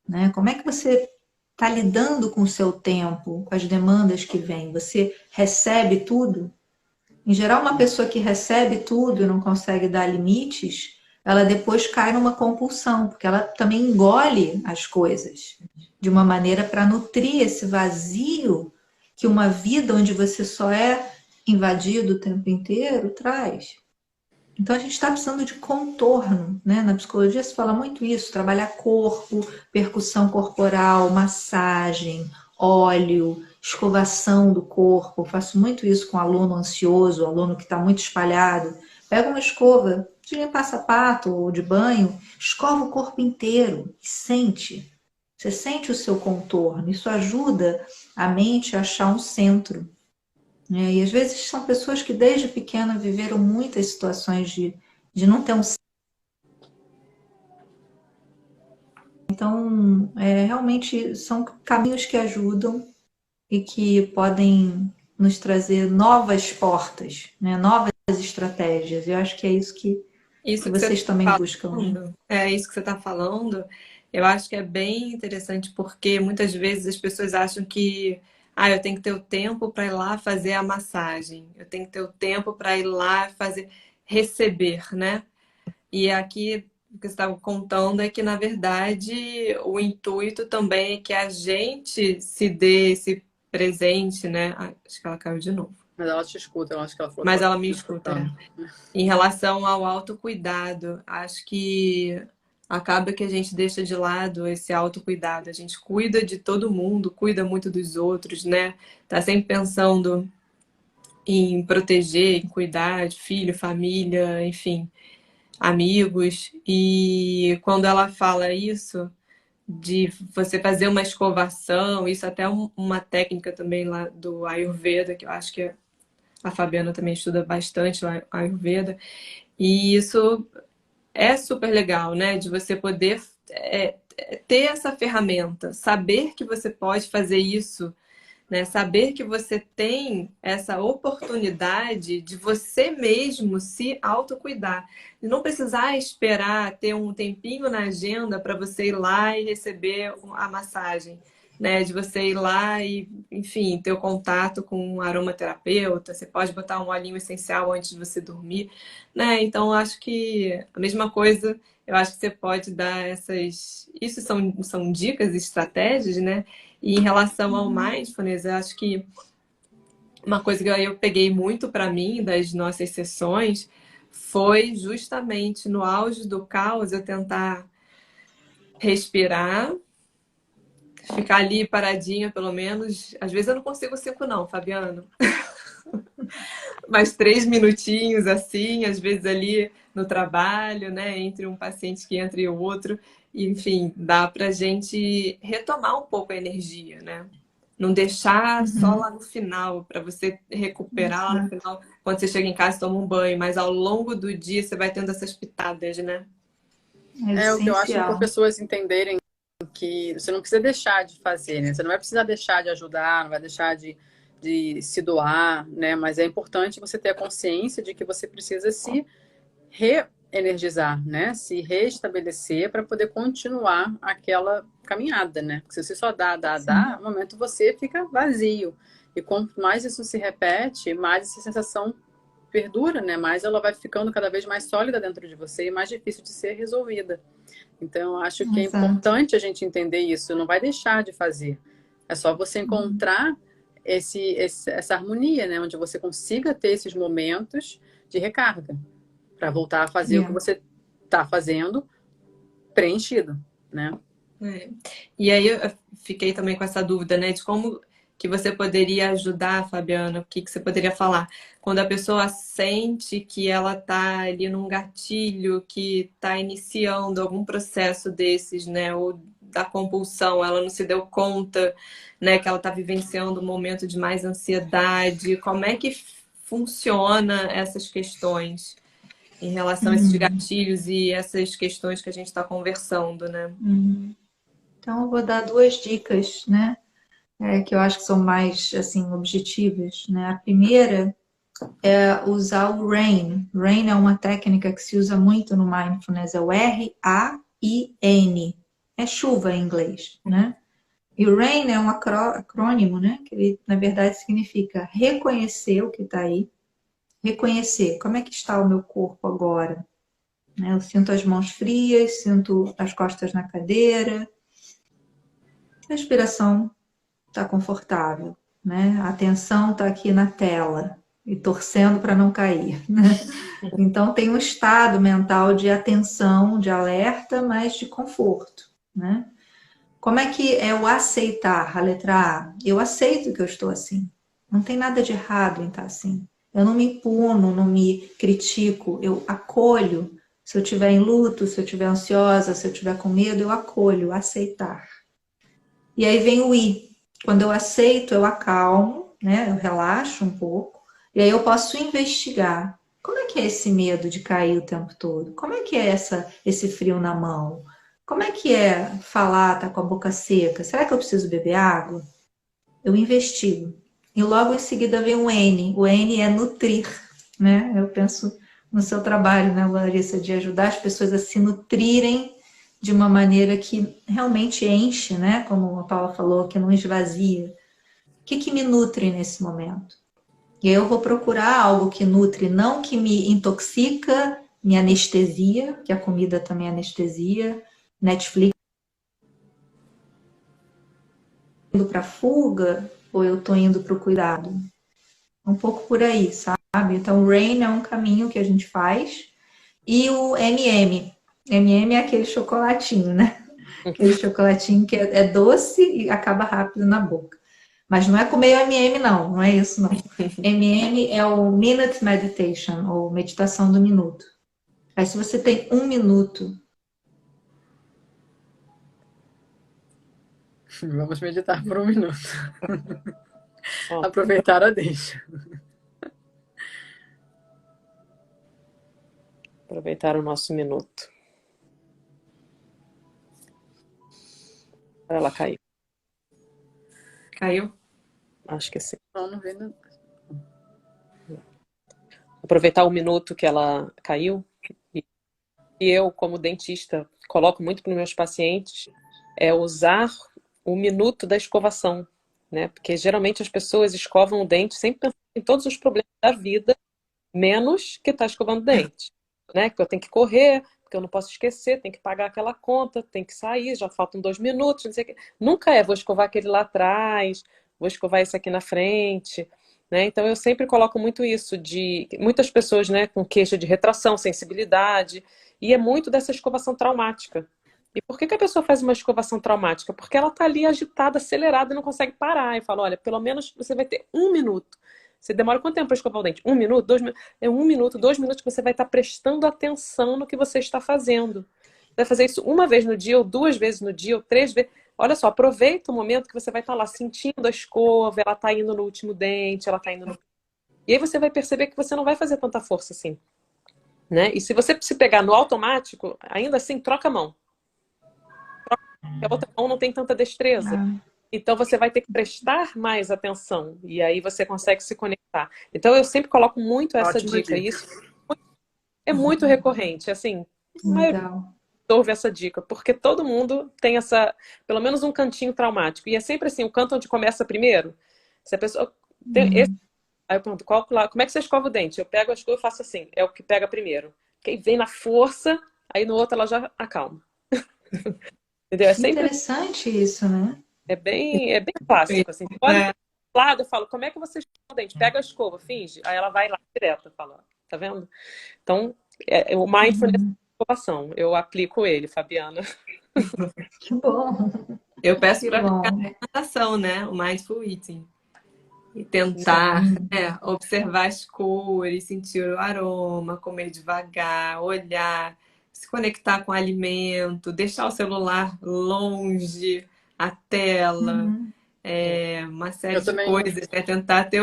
Né? Como é que você está lidando com o seu tempo, com as demandas que vêm? Você recebe tudo? Em geral, uma pessoa que recebe tudo e não consegue dar limites, ela depois cai numa compulsão, porque ela também engole as coisas de uma maneira para nutrir esse vazio que uma vida onde você só é invadido o tempo inteiro traz. Então a gente está precisando de contorno, né? Na psicologia se fala muito isso, trabalhar corpo, percussão corporal, massagem, óleo, escovação do corpo. Eu faço muito isso com aluno ansioso, aluno que está muito espalhado. Pega uma escova de limpar sapato ou de banho, escova o corpo inteiro e sente. Você sente o seu contorno. Isso ajuda a mente a achar um centro. E às vezes são pessoas que desde pequena viveram muitas situações de não ter um. Então, realmente são caminhos que ajudam e que podem nos trazer novas portas, né? Novas estratégias. Eu acho que é isso que Isso que você vocês está também buscam. falando, é isso que você está falando, eu acho que é bem interessante, porque muitas vezes as pessoas acham que eu tenho que ter o tempo para ir lá fazer a massagem, eu tenho que ter o tempo para ir lá fazer, receber, né? E aqui o que você estava contando é que, na verdade, o intuito também é que a gente se dê esse presente, né? Acho que ela caiu de novo. Mas ela te escuta, eu acho que ela falou Mas que ela ela me tá escuta. escutando. Em relação ao autocuidado, acho que acaba que a gente deixa de lado esse autocuidado. A gente cuida de todo mundo, cuida muito dos outros, né? Tá sempre pensando em proteger, em cuidar de filho, família, enfim, amigos. E quando ela fala isso, de você fazer uma escovação, isso até é uma técnica também lá do Ayurveda, que eu acho que a Fabiana também estuda bastante o Ayurveda. E isso é super legal, né? De você poder ter essa ferramenta, saber que você pode fazer isso, né? Saber que você tem essa oportunidade de você mesmo se autocuidar. E não precisar esperar ter um tempinho na agenda para você ir lá e receber a massagem. Né, de você ir lá e, enfim, ter o contato com um aromaterapeuta, você pode botar um olhinho essencial antes de você dormir, né? Então, acho que a mesma coisa, eu acho que você pode dar essas. Isso são dicas e estratégias, né? E em relação ao mindfulness, eu acho que uma coisa que eu peguei muito para mim das nossas sessões foi justamente no auge do caos eu tentar respirar, ficar ali paradinha pelo menos. Às vezes eu não consigo 5 não, Fabiano. Mas 3 minutinhos assim, às vezes ali no trabalho, né? Entre um paciente que entra e o outro. Enfim, dá pra gente retomar um pouco a energia, né? Não deixar só lá no final, para você recuperar lá no final, quando você chega em casa e toma um banho, mas ao longo do dia você vai tendo essas pitadas, né? É o que eu acho para essencial. pessoas entenderem que você não precisa deixar de fazer, né? Você não vai precisar deixar de ajudar, não vai deixar de se doar, né? Mas é importante você ter a consciência de que você precisa se reenergizar, né? Se restabelecer para poder continuar aquela caminhada, né? Porque se você só dá, no momento você fica vazio. E quanto mais isso se repete, mais essa sensação perdura, né? Mais ela vai ficando cada vez mais sólida dentro de você e mais difícil de ser resolvida. Então, eu acho que é Exato. importante a gente entender isso. Não vai deixar de fazer. É só você encontrar essa harmonia, né? Onde você consiga ter esses momentos de recarga para voltar a fazer o que você está fazendo preenchido, né? E aí eu fiquei também com essa dúvida, né? De como que você poderia ajudar, Fabiana, o que você poderia falar? Quando a pessoa sente que ela está ali num gatilho, que está iniciando algum processo desses, né? Ou da compulsão, ela não se deu conta, né? Que ela está vivenciando um momento de mais ansiedade. Como é que funciona essas questões em relação a esses gatilhos e essas questões que a gente está conversando, né? Então, eu vou dar 2 dicas, né? Que eu acho que são mais, assim, objetivas, né? A primeira é usar o RAIN. RAIN é uma técnica que se usa muito no Mindfulness, é o R-A-I-N. É chuva em inglês, né? E o RAIN é um acrônimo, né? Que ele, na verdade, significa reconhecer o que está aí. Reconhecer como é que está o meu corpo agora. Né? Eu sinto as mãos frias, sinto as costas na cadeira. A respiração está confortável, né? A atenção está aqui na tela. e torcendo para não cair, né? Então tem um estado mental de atenção, de alerta, mas de conforto, né? Como é que é o aceitar, a letra A? Eu aceito que eu estou assim. Não tem nada de errado em estar assim. Eu não me impuno, não me critico, eu acolho. Se eu estiver em luto, se eu estiver ansiosa, se eu estiver com medo, eu acolho, aceitar. E aí vem o I. Quando eu aceito, eu acalmo, né? Eu relaxo um pouco. E aí eu posso investigar. Como é que é esse medo de cair o tempo todo? Como é que é esse frio na mão? Como é que é falar, tá com a boca seca? Será que eu preciso beber água? Eu investigo. E logo em seguida vem o N. O N é nutrir, né? Eu penso no seu trabalho, né, Larissa, de ajudar as pessoas a se nutrirem de uma maneira que realmente enche, né? Como a Paula falou, que não esvazia. O que me nutre nesse momento? E aí eu vou procurar algo que nutre, não que me intoxica, me anestesia, que a comida também anestesia, Netflix indo para fuga ou eu estou indo para o cuidado? Um pouco por aí, sabe? Então, o RAIN é um caminho que a gente faz. E o MM. MM é aquele chocolatinho, né? Aquele chocolatinho que é doce e acaba rápido na boca. Mas não é comer o MM, não. Não é isso, não. MM é o Minute Meditation, ou meditação do minuto. Aí, se você tem 1 minuto... Vamos meditar por 1 minuto. Ó, Aproveitar a deixa. aproveitar o nosso minuto. Ela caiu. Caiu? Acho que sim. Não vem nada. Aproveitar o minuto que ela caiu. E eu, como dentista, coloco muito para os meus pacientes é usar o minuto da escovação, né? Porque geralmente as pessoas escovam o dente sempre pensando em todos os problemas da vida, menos que tá escovando o dente, né? Que eu tenho que correr, porque eu não posso esquecer, tem que pagar aquela conta, tem que sair, já faltam 2 minutos, não sei o quê. Nunca vou escovar aquele lá atrás, vou escovar esse aqui na frente, né? Então eu sempre coloco muito isso de muitas pessoas, né, com queixa de retração, sensibilidade, e é muito dessa escovação traumática. E por que a pessoa faz uma escovação traumática? Porque ela está ali agitada, acelerada e não consegue parar. E fala, olha, pelo menos você vai ter 1 minuto. Você demora quanto tempo para escovar o dente? 1 minuto? 2 minutos? É 1 minuto, 2 minutos que você vai estar prestando atenção no que você está fazendo. Você vai fazer isso uma vez no dia, ou 2 vezes no dia, ou 3 vezes. Olha só, aproveita o momento que você vai estar lá sentindo a escova, ela está indo no último dente, ela está indo no... E aí você vai perceber que você não vai fazer tanta força assim, né? E se você se pegar no automático, ainda assim, troca a mão. A outra mão não tem tanta destreza. Então você vai ter que prestar mais atenção. E aí você consegue se conectar. Então eu sempre coloco muito essa dica. E isso é muito recorrente. Assim, a maioria ouve essa dica. Porque todo mundo tem pelo menos um cantinho traumático. E é sempre assim, o canto onde começa primeiro. Se a pessoa tem aí eu pergunto, como é que você escova o dente? Eu pego a escova e faço assim. É o que pega primeiro. Quem vem na força, aí no outro ela já acalma. Entendeu? É sempre... Interessante isso, né? É bem clássico, assim. Olha do lado, eu falo, como é que você escova o dente? Pega a escova, finge. Aí ela vai lá direto, fala, tá vendo? Então, o mindfulness é escovação. Eu aplico ele, Fabiana. Que bom. Eu peço para bom. aplicar na alimentação, né? O mindful eating. E tentar observar as cores, sentir o aroma, comer devagar, olhar, se conectar com o alimento, deixar o celular longe, a tela, uma série de coisas, né? Tentar ter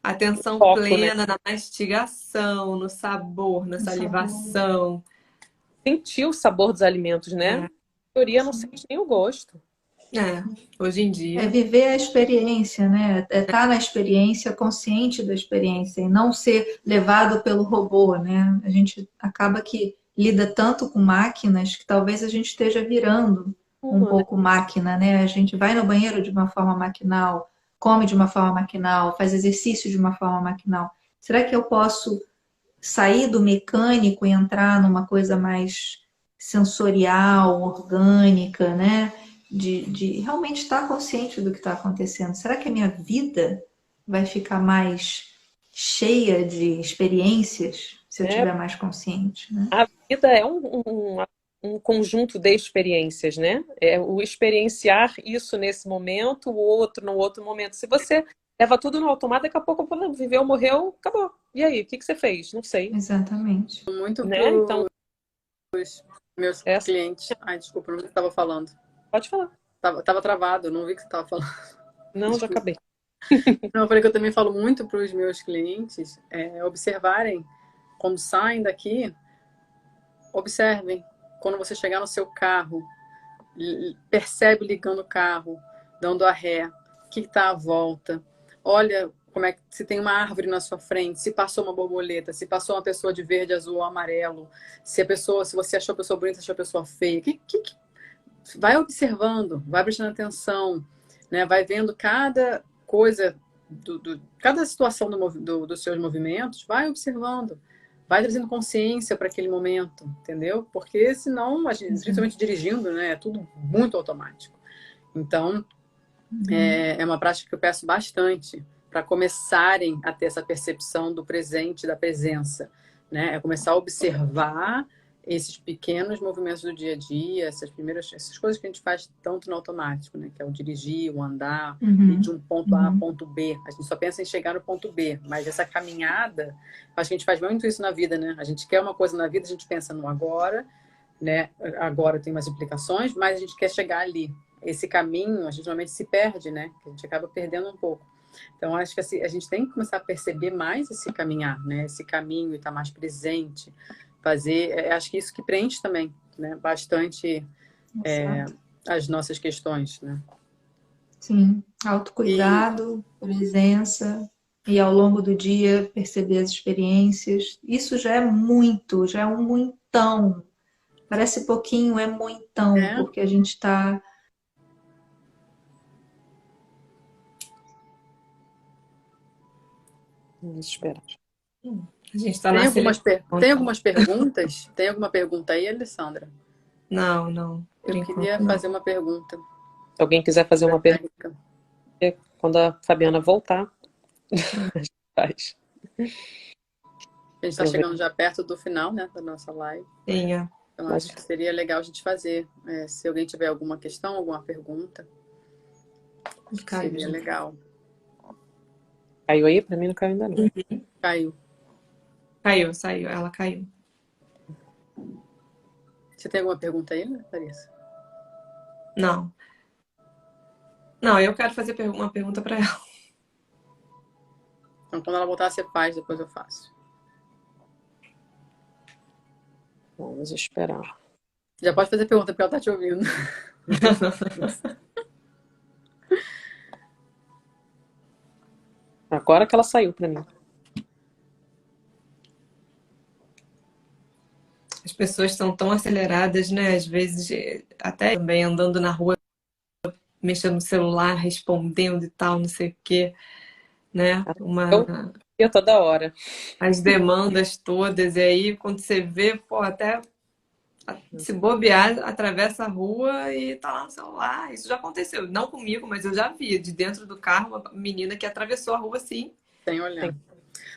atenção Foco, plena, né? na mastigação, no sabor, na salivação. Sentir o sabor dos alimentos, né? A maioria não sente nem o gosto. Hoje em dia. É viver a experiência, né? É estar na experiência, consciente da experiência, e não ser levado pelo robô, né? A gente acaba que lida tanto com máquinas que talvez a gente esteja virando um pouco máquina, né? A gente vai no banheiro de uma forma maquinal, come de uma forma maquinal, faz exercício de uma forma maquinal. Será que eu posso sair do mecânico e entrar numa coisa mais sensorial, orgânica, né? De realmente estar consciente do que está acontecendo. Será que a minha vida vai ficar mais cheia de experiências se eu É, estiver mais consciente, né? a vida é um conjunto de experiências, né? É o experienciar isso nesse momento, o outro no outro momento. Se você leva tudo no automático, daqui a pouco, viveu, morreu, acabou. E aí, o que que você fez? Não sei, Exatamente. Muito né? Então, meus essa, clientes. Ai, desculpa, não vi o que estava falando. pode falar. Tava travado, não vi o que você estava falando. Não, já Desculpa. acabei. Não, eu falei que eu também falo muito para os meus clientes observarem, quando saem daqui, observem. Quando você chegar no seu carro, percebe ligando o carro, dando a ré, o que está à volta. Olha como é que se tem uma árvore na sua frente, se passou uma borboleta, se passou uma pessoa de verde, azul ou amarelo, se você achou a pessoa bonita, achou a pessoa feia. Vai observando, vai prestando atenção, né? Vai vendo cada coisa, cada situação dos seus movimentos, vai observando, vai trazendo consciência para aquele momento, entendeu? Porque senão, principalmente dirigindo, né? É tudo muito automático. Então, é uma prática que eu peço bastante para começarem a ter essa percepção do presente, da presença, né? É começar a observar esses pequenos movimentos do dia a dia, essas coisas que a gente faz tanto no automático, né? Que é o dirigir, o andar, ir de um ponto A a ponto B. A gente só pensa em chegar no ponto B, mas essa caminhada, acho que a gente faz muito isso na vida, né? A gente quer uma coisa na vida, a gente pensa no agora, né? Agora tem umas implicações, mas a gente quer chegar ali. Esse caminho, a gente normalmente se perde, né? A gente acaba perdendo um pouco. Então, acho que a gente tem que começar a perceber mais esse caminhar, né? Esse caminho e estar mais presente. Acho que isso que preenche também, né? Bastante as nossas questões, né? Sim, autocuidado, presença e ao longo do dia perceber as experiências. Isso já é muito, já é um muitão. Parece pouquinho, é muitão, porque a gente está... Vamos esperar. A gente está Tem na algumas perguntas? Tem alguma pergunta aí, Alessandra? Não. Eu queria fazer uma pergunta. Se alguém quiser fazer uma pergunta, quando a Fabiana voltar, a gente faz. A gente está chegando já perto do final, né, da nossa live. Sim, Então, acho que seria legal a gente fazer. Se alguém tiver alguma questão, alguma pergunta, seria legal. Caiu aí? Para mim não caiu ainda não. Caiu. Saiu, ela caiu. Você tem alguma pergunta aí, Larissa? Não, eu quero fazer uma pergunta para ela. Então, quando ela voltar, você faz, depois eu faço. Vamos esperar. Já pode fazer pergunta, porque ela tá te ouvindo. Agora que ela saiu para mim. As pessoas estão tão aceleradas, né? Às vezes, até também andando na rua, mexendo no celular, respondendo e tal, não sei o quê, né? Eu toda hora. As demandas todas, e aí quando você vê, pô, até se bobear, atravessa a rua e tá lá no celular. Isso já aconteceu, não comigo, mas eu já vi de dentro do carro uma menina que atravessou a rua assim. Sem olhar.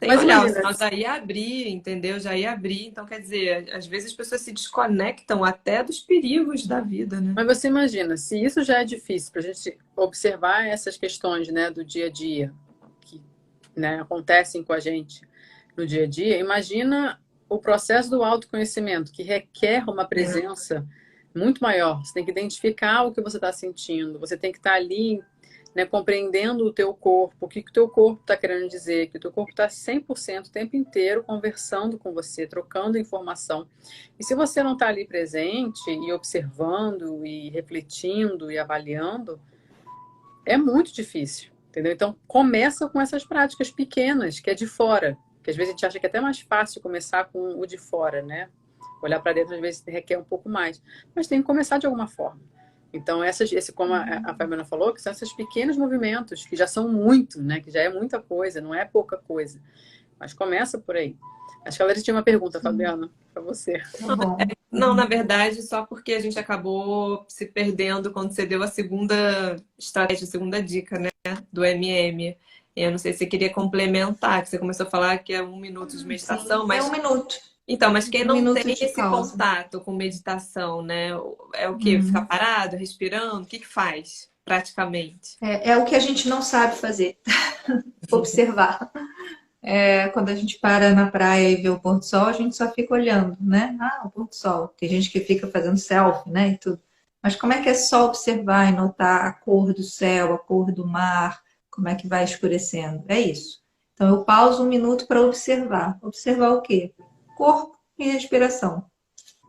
Mas olhar, senão já ia abrir, entendeu? Já ia abrir. Então, quer dizer, às vezes as pessoas se desconectam até dos perigos da vida, né? Mas você imagina, se isso já é difícil para a gente observar essas questões, né, do dia a dia, que, né, acontecem com a gente no dia a dia, imagina o processo do autoconhecimento, que requer uma presença muito maior. Você tem que identificar o que você está sentindo, você tem que estar ali, né, compreendendo o teu corpo, o que o teu corpo está querendo dizer, que o teu corpo está 100% o tempo inteiro conversando com você, trocando informação. E se você não está ali presente e observando e refletindo e avaliando, é muito difícil, entendeu? Então, começa com essas práticas pequenas, que é de fora, que às vezes a gente acha que é até mais fácil começar com o de fora, né? Olhar para dentro às vezes requer um pouco mais, mas tem que começar de alguma forma. Então, como a Fabiana falou, que são esses pequenos movimentos, que já são muito, né? Que já é muita coisa, não é pouca coisa. Mas começa por aí. Acho que a Larissa tinha uma pergunta, Fabiana, para você. Não, na verdade, só porque a gente acabou se perdendo quando você deu a segunda estratégia, a segunda dica, né? Do MM. Eu não sei se você queria complementar, que você começou a falar que é 1 minuto de meditação, Sim, é mas 1 minuto. então, mas quem 1 minuto tem de esse pausa. contato com meditação, né? É o quê? Ficar parado, respirando? O que que faz, praticamente? É o que a gente não sabe fazer, observar. Quando a gente para na praia e vê o pôr do sol, a gente só fica olhando, né? O pôr do sol. Tem gente que fica fazendo selfie, né? E tudo. Mas como é que é só observar e notar a cor do céu, a cor do mar, como é que vai escurecendo? É isso. Então eu pauso 1 minuto para observar. Observar o quê? Corpo e respiração.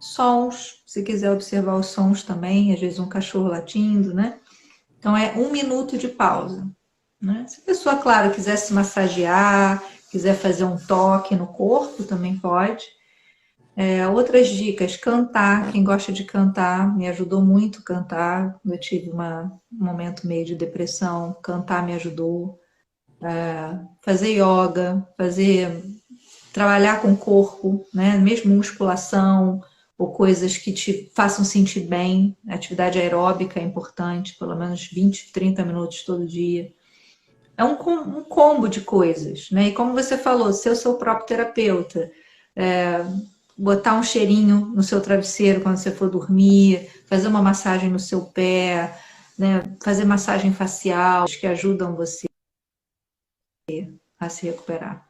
Sons, se quiser observar os sons também, às vezes um cachorro latindo, né? Então é 1 minuto de pausa, né? Se a pessoa, claro, quiser se massagear, quiser fazer um toque no corpo, também pode. Outras dicas, cantar. Quem gosta de cantar, me ajudou muito cantar. Eu tive um momento meio de depressão, cantar me ajudou. Fazer yoga, trabalhar com o corpo, né? Mesmo musculação ou coisas que te façam sentir bem. Atividade aeróbica é importante, pelo menos 20, 30 minutos todo dia. É um combo de coisas, né? E como você falou, ser o seu próprio terapeuta, botar um cheirinho no seu travesseiro quando você for dormir, fazer uma massagem no seu pé, né? Fazer massagem facial, que ajudam você a se recuperar.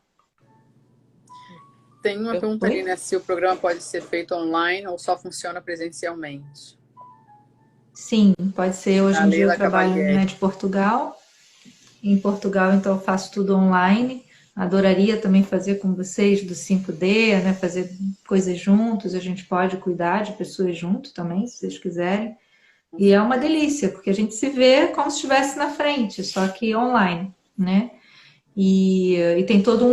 Tem uma pergunta ali, né? Se o programa pode ser feito online ou só funciona presencialmente. Sim, pode ser. Hoje A em dia eu Leila trabalho Cavalieri. de Portugal. Em Portugal, então, eu faço tudo online. Adoraria também fazer com vocês do 5D, né? Fazer coisas juntos. A gente pode cuidar de pessoas junto também, se vocês quiserem. E é uma delícia, porque a gente se vê como se estivesse na frente, só que online, né? E tem todo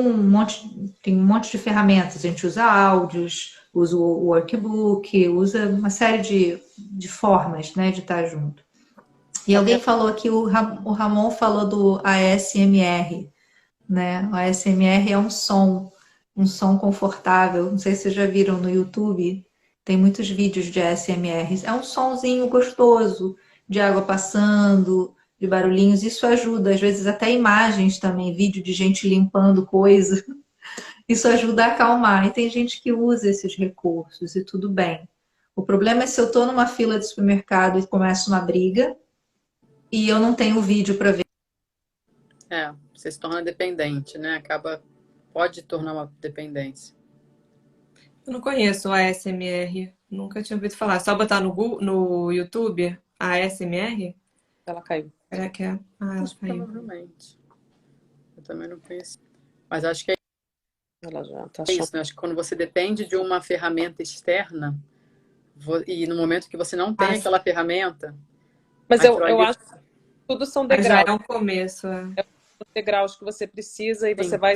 tem um monte de ferramentas. A gente usa áudios, usa o workbook, usa uma série de formas, né, de estar junto. E alguém falou aqui, o Ramon falou do ASMR, né? O ASMR é um som confortável. Não sei se vocês já viram no YouTube, tem muitos vídeos de ASMR. É um sonzinho gostoso, de água passando, de barulhinhos. Isso ajuda, às vezes até imagens também, vídeo de gente limpando coisa. Isso ajuda a acalmar. E tem gente que usa esses recursos e tudo bem. O problema é se eu estou numa fila de supermercado e começa uma briga e eu não tenho vídeo para ver. Você se torna dependente, né? Pode tornar uma dependência. Eu não conheço o ASMR, nunca tinha ouvido falar. Só botar no YouTube ASMR? Ela caiu. Será que é? Ela caiu. Provavelmente. Eu também não conheço. Mas acho que Ela já tá é isso, né? Acho que quando você depende de uma ferramenta externa, e no momento que você não tem aquela ferramenta, Mas eu ali... acho que tudo são Mas já degraus. é um começo. Degraus que você precisa e Sim. você vai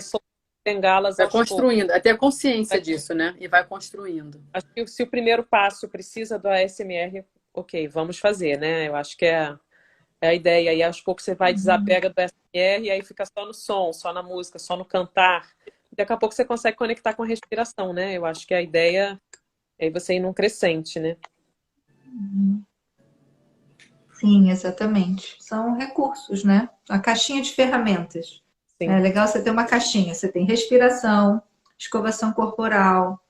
bengá-las Vai aos poucos. construindo, até a consciência disso, né? E vai construindo. Acho que se o primeiro passo precisa do ASMR, ok, vamos fazer, né? Eu acho que é a ideia. E aos poucos você vai desapega do ASMR e aí fica só no som, só na música, só no cantar. Daqui a pouco você consegue conectar com a respiração, né? Eu acho que a ideia é você ir num crescente, né? Sim, exatamente. São recursos, né? A caixinha de ferramentas. Sim. É legal você ter uma caixinha. Você tem respiração, escovação corporal,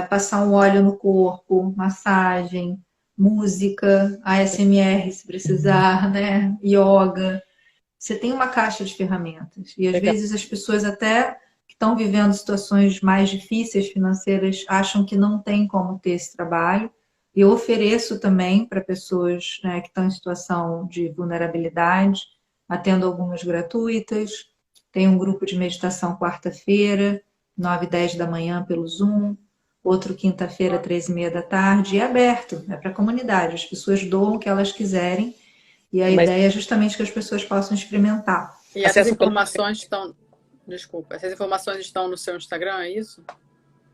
passar um óleo no corpo, massagem, música, ASMR se precisar, né? Yoga. Você tem uma caixa de ferramentas. E às vezes as pessoas até que estão vivendo situações mais difíceis financeiras acham que não tem como ter esse trabalho. E eu ofereço também para pessoas, né, que estão em situação de vulnerabilidade, atendo algumas gratuitas. Tem um grupo de meditação quarta-feira, 9 e 10 da manhã pelo Zoom. Outro quinta-feira, 3:30 da tarde. E é aberto, é para a comunidade. As pessoas doam o que elas quiserem. E a ideia é justamente que as pessoas possam experimentar. E essas informações estão... Desculpa, essas informações estão no seu Instagram, é isso?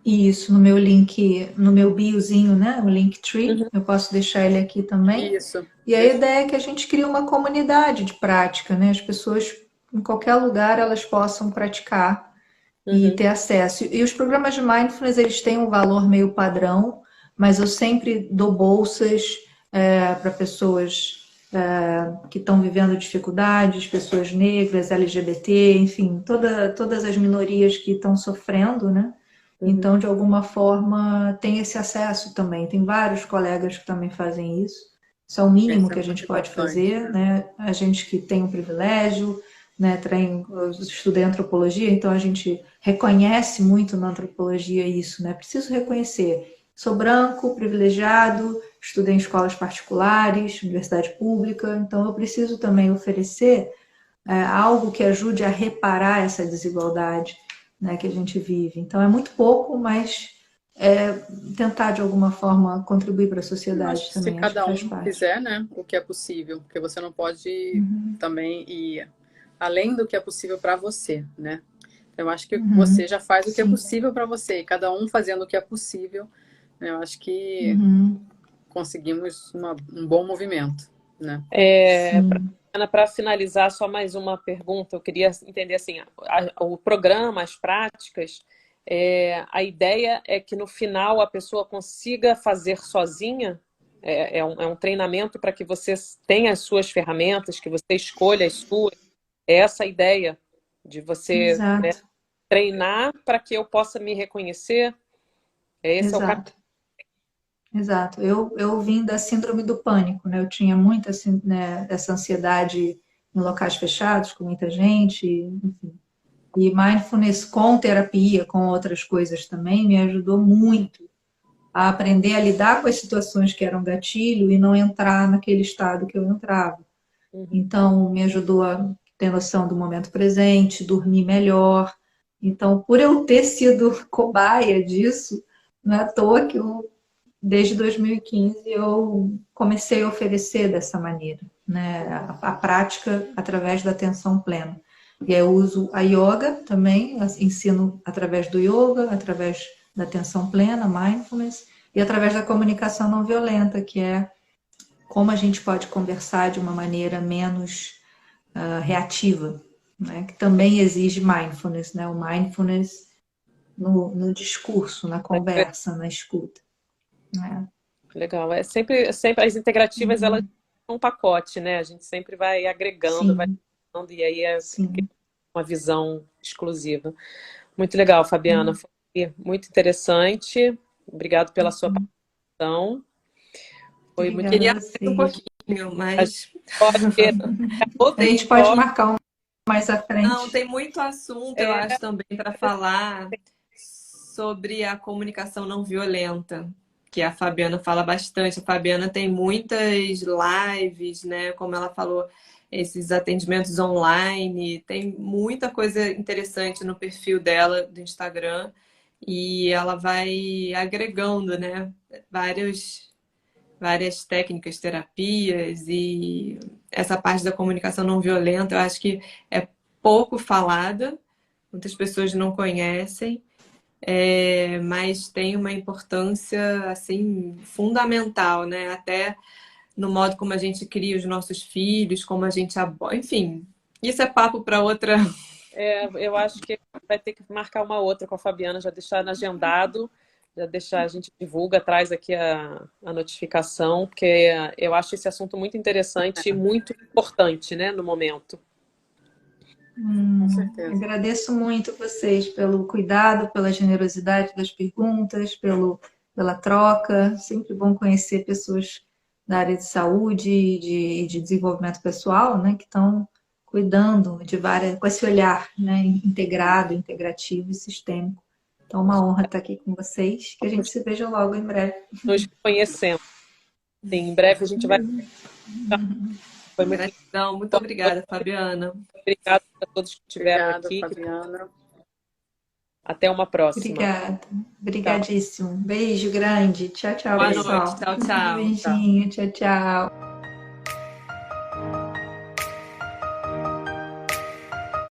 Isso, no meu link, no meu biozinho, né? O Linktree. Eu posso deixar ele aqui também. Isso. E a ideia é que a gente crie uma comunidade de prática, né? As pessoas, em qualquer lugar, elas possam praticar e ter acesso. E os programas de Mindfulness, eles têm um valor meio padrão, mas eu sempre dou bolsas para pessoas que estão vivendo dificuldades, pessoas negras, LGBT, enfim, todas as minorias que estão sofrendo, né? Então, de alguma forma, tem esse acesso também. Tem vários colegas que também fazem isso. Isso é o mínimo que a gente pode fazer, né? A gente que tem um privilégio, né? Eu estudei antropologia, então a gente reconhece muito na antropologia isso, né? Preciso reconhecer. Sou branco, privilegiado, estudei em escolas particulares, universidade pública, então eu preciso também oferecer algo que ajude a reparar essa desigualdade, né, que a gente vive. Então é muito pouco, mas tentar de alguma forma contribuir para a sociedade também. Se cada um fizer, né, o que é possível, porque você não pode também ir além do que é possível para você, né? Eu acho que você já faz o que é possível para você, e cada um fazendo o que é possível, né, eu acho que conseguimos um bom movimento, né? Para finalizar, só mais uma pergunta. Eu queria entender assim, o programa, as práticas, a ideia é que no final a pessoa consiga fazer sozinha. É um treinamento para que você tenha as suas ferramentas, que você escolha as suas. É essa a ideia de você, né, treinar para que eu possa me reconhecer. Esse é o caminho. Exato. Eu vim da síndrome do pânico, né? Eu tinha muita, assim, né, essa ansiedade em locais fechados, com muita gente, enfim. E mindfulness com terapia, com outras coisas também, me ajudou muito a aprender a lidar com as situações que eram gatilho e não entrar naquele estado que eu entrava. Então, me ajudou a ter noção do momento presente, dormir melhor. Então, por eu ter sido cobaia disso, não é à toa que desde 2015 eu comecei a oferecer dessa maneira, né? A prática através da atenção plena. E aí eu uso a yoga também, ensino através do yoga, através da atenção plena, mindfulness, e através da comunicação não violenta, que é como a gente pode conversar de uma maneira menos reativa, né? Que também exige mindfulness, né? O mindfulness no discurso, na conversa, na escuta. Legal. Sempre as integrativas, elas são um pacote, né? A gente sempre vai agregando, vai agregando, e aí uma visão exclusiva. Muito legal, Fabiana. Foi muito interessante. Obrigado pela sua participação. Foi muito... Queria um pouquinho, mas... A gente pode marcar mais à frente. Não, tem muito assunto, eu acho, também para falar sobre a comunicação não violenta, que a Fabiana fala bastante. A Fabiana tem muitas lives, né? Como ela falou, esses atendimentos online. Tem muita coisa interessante no perfil dela do Instagram. E ela vai agregando, né? Várias técnicas, terapias, e essa parte da comunicação não violenta, eu acho que é pouco falada, muitas pessoas não conhecem, mas tem uma importância assim fundamental, né? Até no modo como a gente cria os nossos filhos, como a gente aborda, enfim, isso é papo para outra. Eu acho que vai ter que marcar uma outra com a Fabiana, já deixar agendado. Já deixar, a gente divulga, traz aqui a notificação, porque eu acho esse assunto muito interessante e muito importante, né, no momento. Com certeza. Agradeço muito vocês pelo cuidado, pela generosidade das perguntas, pela troca. Sempre bom conhecer pessoas da área de saúde e de desenvolvimento pessoal, né, que estão cuidando com esse olhar, né, integrado, integrativo e sistêmico. Então, uma honra estar aqui com vocês. Que a gente se veja logo em breve. Nos conhecemos. Sim, em breve a gente vai... Foi muito obrigada, Fabiana. Obrigada a todos que estiveram aqui. Fabiana. Até uma próxima. Obrigada. Obrigadíssimo. Beijo grande. Tchau, tchau, Boa pessoal. noite. Tchau, tchau. Beijinho. Tchau, tchau.